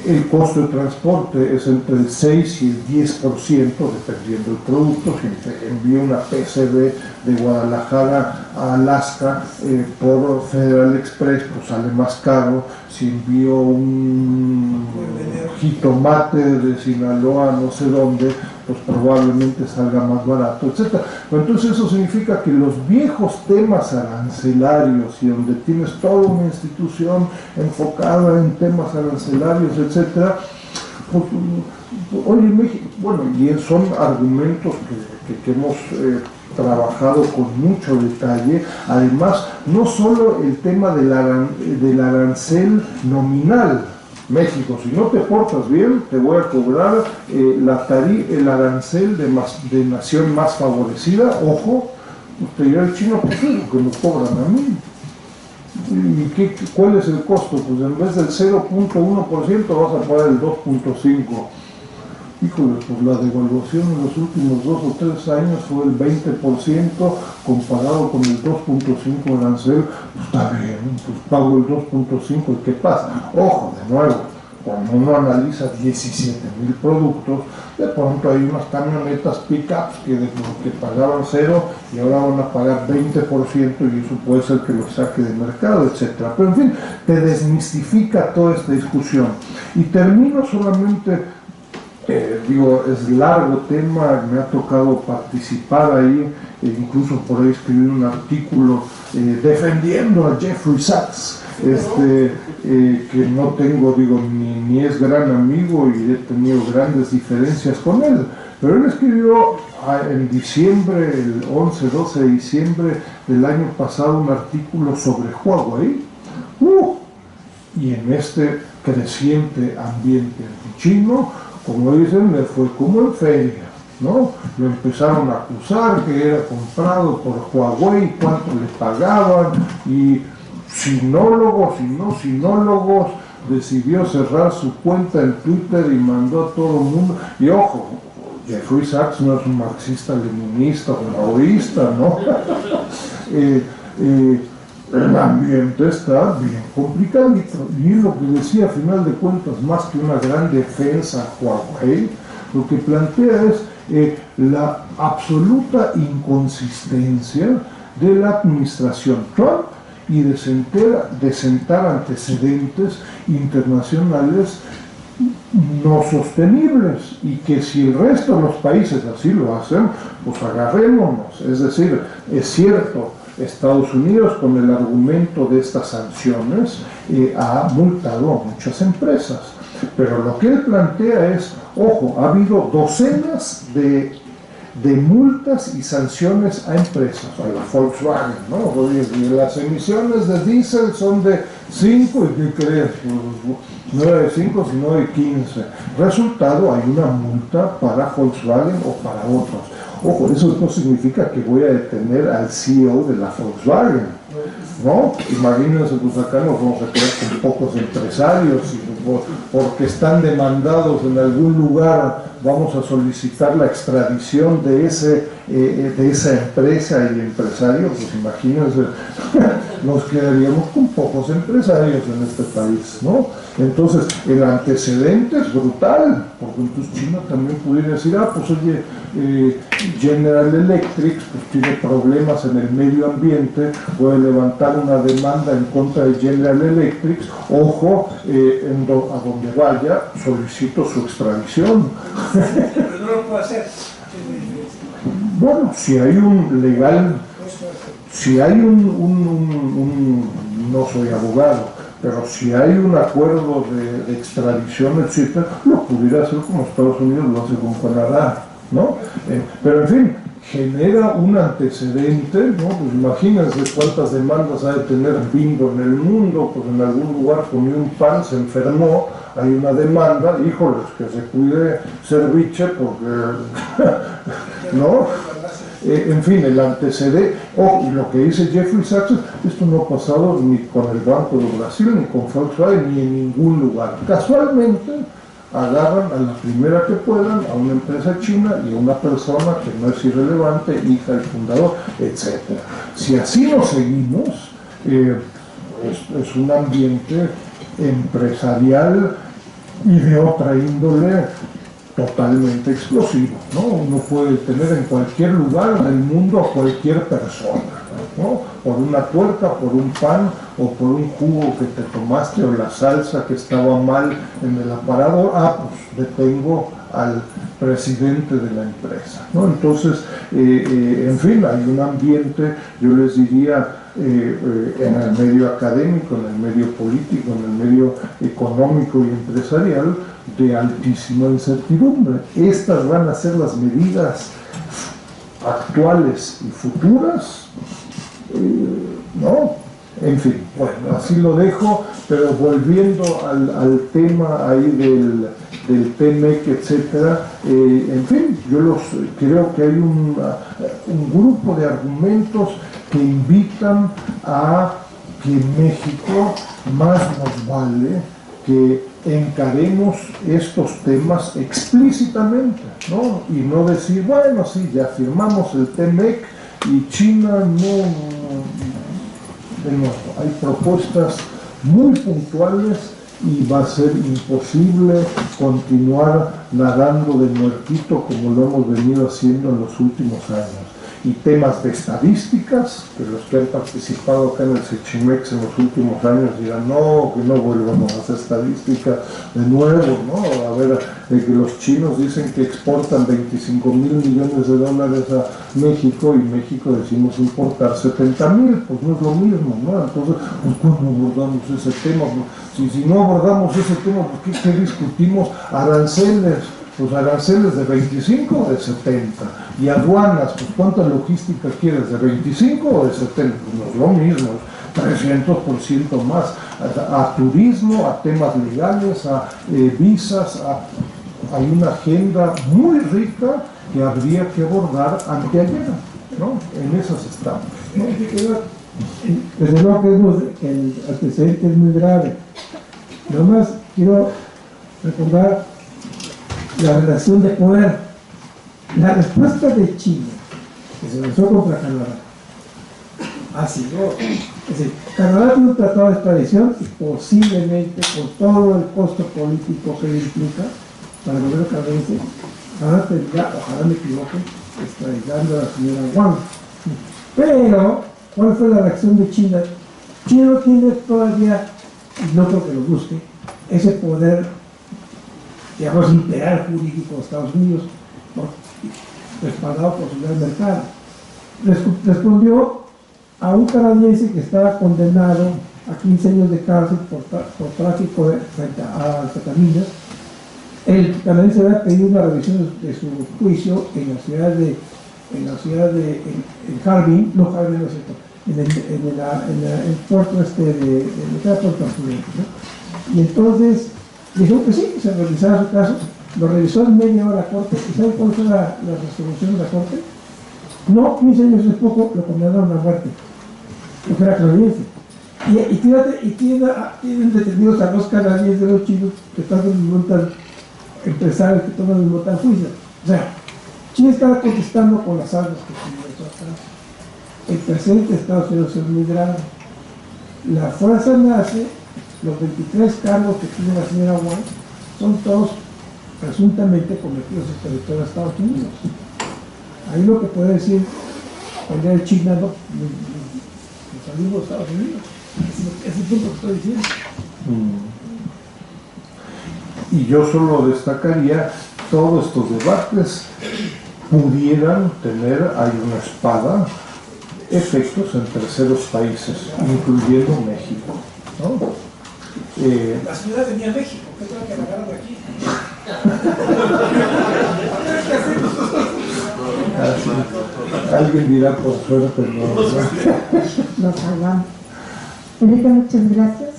S2: el costo de transporte es entre el 6 y el 10%, dependiendo del producto. Si te envío una PCB de Guadalajara a Alaska por Federal Express, pues sale más caro. Si envío un jitomate de Sinaloa, no sé dónde, pues probablemente salga más barato, etc. Entonces eso significa que los viejos temas arancelarios, y donde tienes toda una institución enfocada en temas arancelarios, etc., pues, oye, México, bueno, y son argumentos que hemos trabajado con mucho detalle. Además, no solo el tema del arancel nominal. México, si no te portas bien, te voy a cobrar el arancel de nación más favorecida. Ojo, te dirá el chino, pues es lo que me cobran a mí. ¿Y cuál es el costo? Pues en vez del 0.1% vas a pagar el 2.5%. Híjole, pues la devaluación en los últimos 2 o 3 años fue el 20% comparado con el 2.5% arancel. Pues está bien, pues pago el 2.5%. ¿Y qué pasa? Ojo, de nuevo, cuando uno analiza 17.000 productos, de pronto hay unas camionetas pick-ups que pagaban 0 y ahora van a pagar 20%, y eso puede ser que lo saque del mercado, etc. Pero en fin, te desmistifica toda esta discusión. Y termino solamente... digo, es largo tema, me ha tocado participar ahí, incluso por ahí escribí un artículo defendiendo a Jeffrey Sachs, que no tengo, digo, ni es gran amigo y he tenido grandes diferencias con él, pero él escribió en diciembre, el 11-12 de diciembre del año pasado, un artículo sobre Huawei, y en este creciente ambiente antichino, como dicen, le fue como en feria, ¿no? Lo empezaron a acusar que era comprado por Huawei, cuánto le pagaban, y sinólogos y no sinólogos, decidió cerrar su cuenta en Twitter y mandó a todo el mundo. Y ojo, Jeffrey Sachs no es un marxista-leninista o maoísta, ¿no? El ambiente está bien complicadito. Y lo que decía, a final de cuentas, más que una gran defensa a Huawei, lo que plantea es la absoluta inconsistencia de la administración Trump y de sentar antecedentes internacionales no sostenibles, y que si el resto de los países así lo hacen, pues agarrémonos. Es decir, es cierto, Estados Unidos, con el argumento de estas sanciones, ha multado a muchas empresas, pero lo que él plantea es, ojo, ha habido docenas de multas y sanciones a empresas, a la Volkswagen, ¿no? Y las emisiones de diésel son de 5, ¿y qué crees? No de 5, sino de 15. Resultado, hay una multa para Volkswagen o para otros. Ojo, eso no significa que voy a detener al CEO de la Volkswagen, ¿no? Imagínense, pues acá nos vamos a quedar con pocos empresarios, y porque están demandados en algún lugar, vamos a solicitar la extradición de esa empresa y empresario. Pues imagínense, nos quedaríamos con pocos empresarios en este país, ¿no? Entonces, el antecedente es brutal, porque entonces China también pudiera decir, pues oye, General Electric pues tiene problemas en el medio ambiente, puede levantar una demanda en contra de General Electric, ojo, a donde vaya solicito su extradición.
S4: Pero no lo puedo hacer.
S2: Bueno, si hay un legal, si hay no soy abogado, pero si hay un acuerdo de extradición, etcétera, lo pudiera hacer como Estados Unidos lo hace con Canadá, ¿no? Pero en fin, genera un antecedente, ¿no? Pues imagínense cuántas demandas ha de tener Bimbo en el mundo, pues en algún lugar comió un pan, se enfermó, hay una demanda, híjoles, que se cuide Cerviche porque, ¿no? En fin, el antecedente, y lo que dice Jeffrey Sachs, esto no ha pasado ni con el Banco de Brasil, ni con Volkswagen, ni en ningún lugar. Casualmente, agarran a la primera que puedan, a una empresa china y a una persona que no es irrelevante, hija del fundador, etc. Si así nos seguimos, es un ambiente empresarial y de otra índole totalmente explosivo, ¿no? Uno puede tener en cualquier lugar del mundo a cualquier persona, ¿no? Por una tuerca, por un pan o por un jugo que te tomaste o la salsa que estaba mal en el aparador, pues detengo al presidente de la empresa, ¿no? Entonces, en fin, hay un ambiente, yo les diría, en el medio académico, en el medio político, en el medio económico y empresarial, de altísima incertidumbre. Estas van a ser las medidas actuales y futuras, ¿no? En fin, bueno, así lo dejo, pero volviendo al tema ahí del TMEC, etcétera, en fin, yo creo que hay un grupo de argumentos que invitan a que México más nos vale que encaremos estos temas explícitamente, ¿no? Y no decir, bueno, sí, ya firmamos el TMEC y China no. De nuevo, hay propuestas muy puntuales y va a ser imposible continuar nadando de muertito como lo hemos venido haciendo en los últimos años. Y temas de estadísticas, que los que han participado acá en el Sechimex en los últimos años dirán, no, que no volvamos a hacer estadística de nuevo, ¿no? A ver, que los chinos dicen que exportan 25,000 millones de dólares a México y México decimos importar 70,000, pues no es lo mismo, ¿no? Entonces, pues ¿cuándo abordamos ese tema? Si no abordamos ese tema, pues ¿qué discutimos? Aranceles. Pues aranceles de 25 o de 70. Y aduanas, pues ¿cuánta logística quieres? ¿De 25 o de 70? Pues no es lo mismo, 300% más. A turismo, a temas legales, a visas, hay una agenda muy rica que habría que abordar anteayer, ¿no? En esas estamos, ¿no?
S4: Desde luego que el antecedente es muy grave. Nada más quiero recordar la relación de poder La respuesta de China, que se lanzó contra Canadá, ha sido, es decir, Canadá tiene un tratado de extradición y posiblemente con todo el costo político que le implica para el gobierno canadiense, Canadá tendrá, ojalá me equivoque, extraditando a la señora Wang. Pero, ¿cuál fue la reacción de China? China no tiene todavía, y no creo que lo busque, ese poder, digamos, imperial jurídico de Estados Unidos, ¿no?, respaldado por su gran mercado. Respondió a un canadiense que estaba condenado a 15 años de cárcel por tráfico de anfetaminas. El canadiense había pedido una revisión de su juicio en la ciudad de Harbin, no Harbin, no es cierto, en el puerto de Puerto Arturo, ¿no? Y entonces dijo que sí, que se revisara su caso, lo revisó en media hora la corte. ¿Y saben cuál fue la resolución de la corte? No, 15 años después lo condenaron a muerte, porque era canadiense. Y tienen detenidos a los canadienses, los chinos, que están montan empresarios que toman el montan juicio. O sea, China estaba contestando con las armas que tiene atrás. El presente de Estados Unidos es muy grave. La fuerza nace, los 23 cargos que tiene la señora Wang son todos presuntamente cometidos en el territorio de Estados Unidos. Ahí lo que puede decir el China, no salimos de Estados Unidos. Es el punto que estoy diciendo.
S2: Y yo solo destacaría, todos estos debates pudieran tener, hay una espada, efectos en terceros países, incluyendo México, ¿no?
S4: La ciudad tenía México, ¿qué tengo que agarrar de aquí?
S2: Alguien dirá por suerte, no.
S1: Nos salvamos. Enrique, muchas gracias.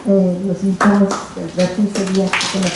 S1: Los invitamos el 15 días con la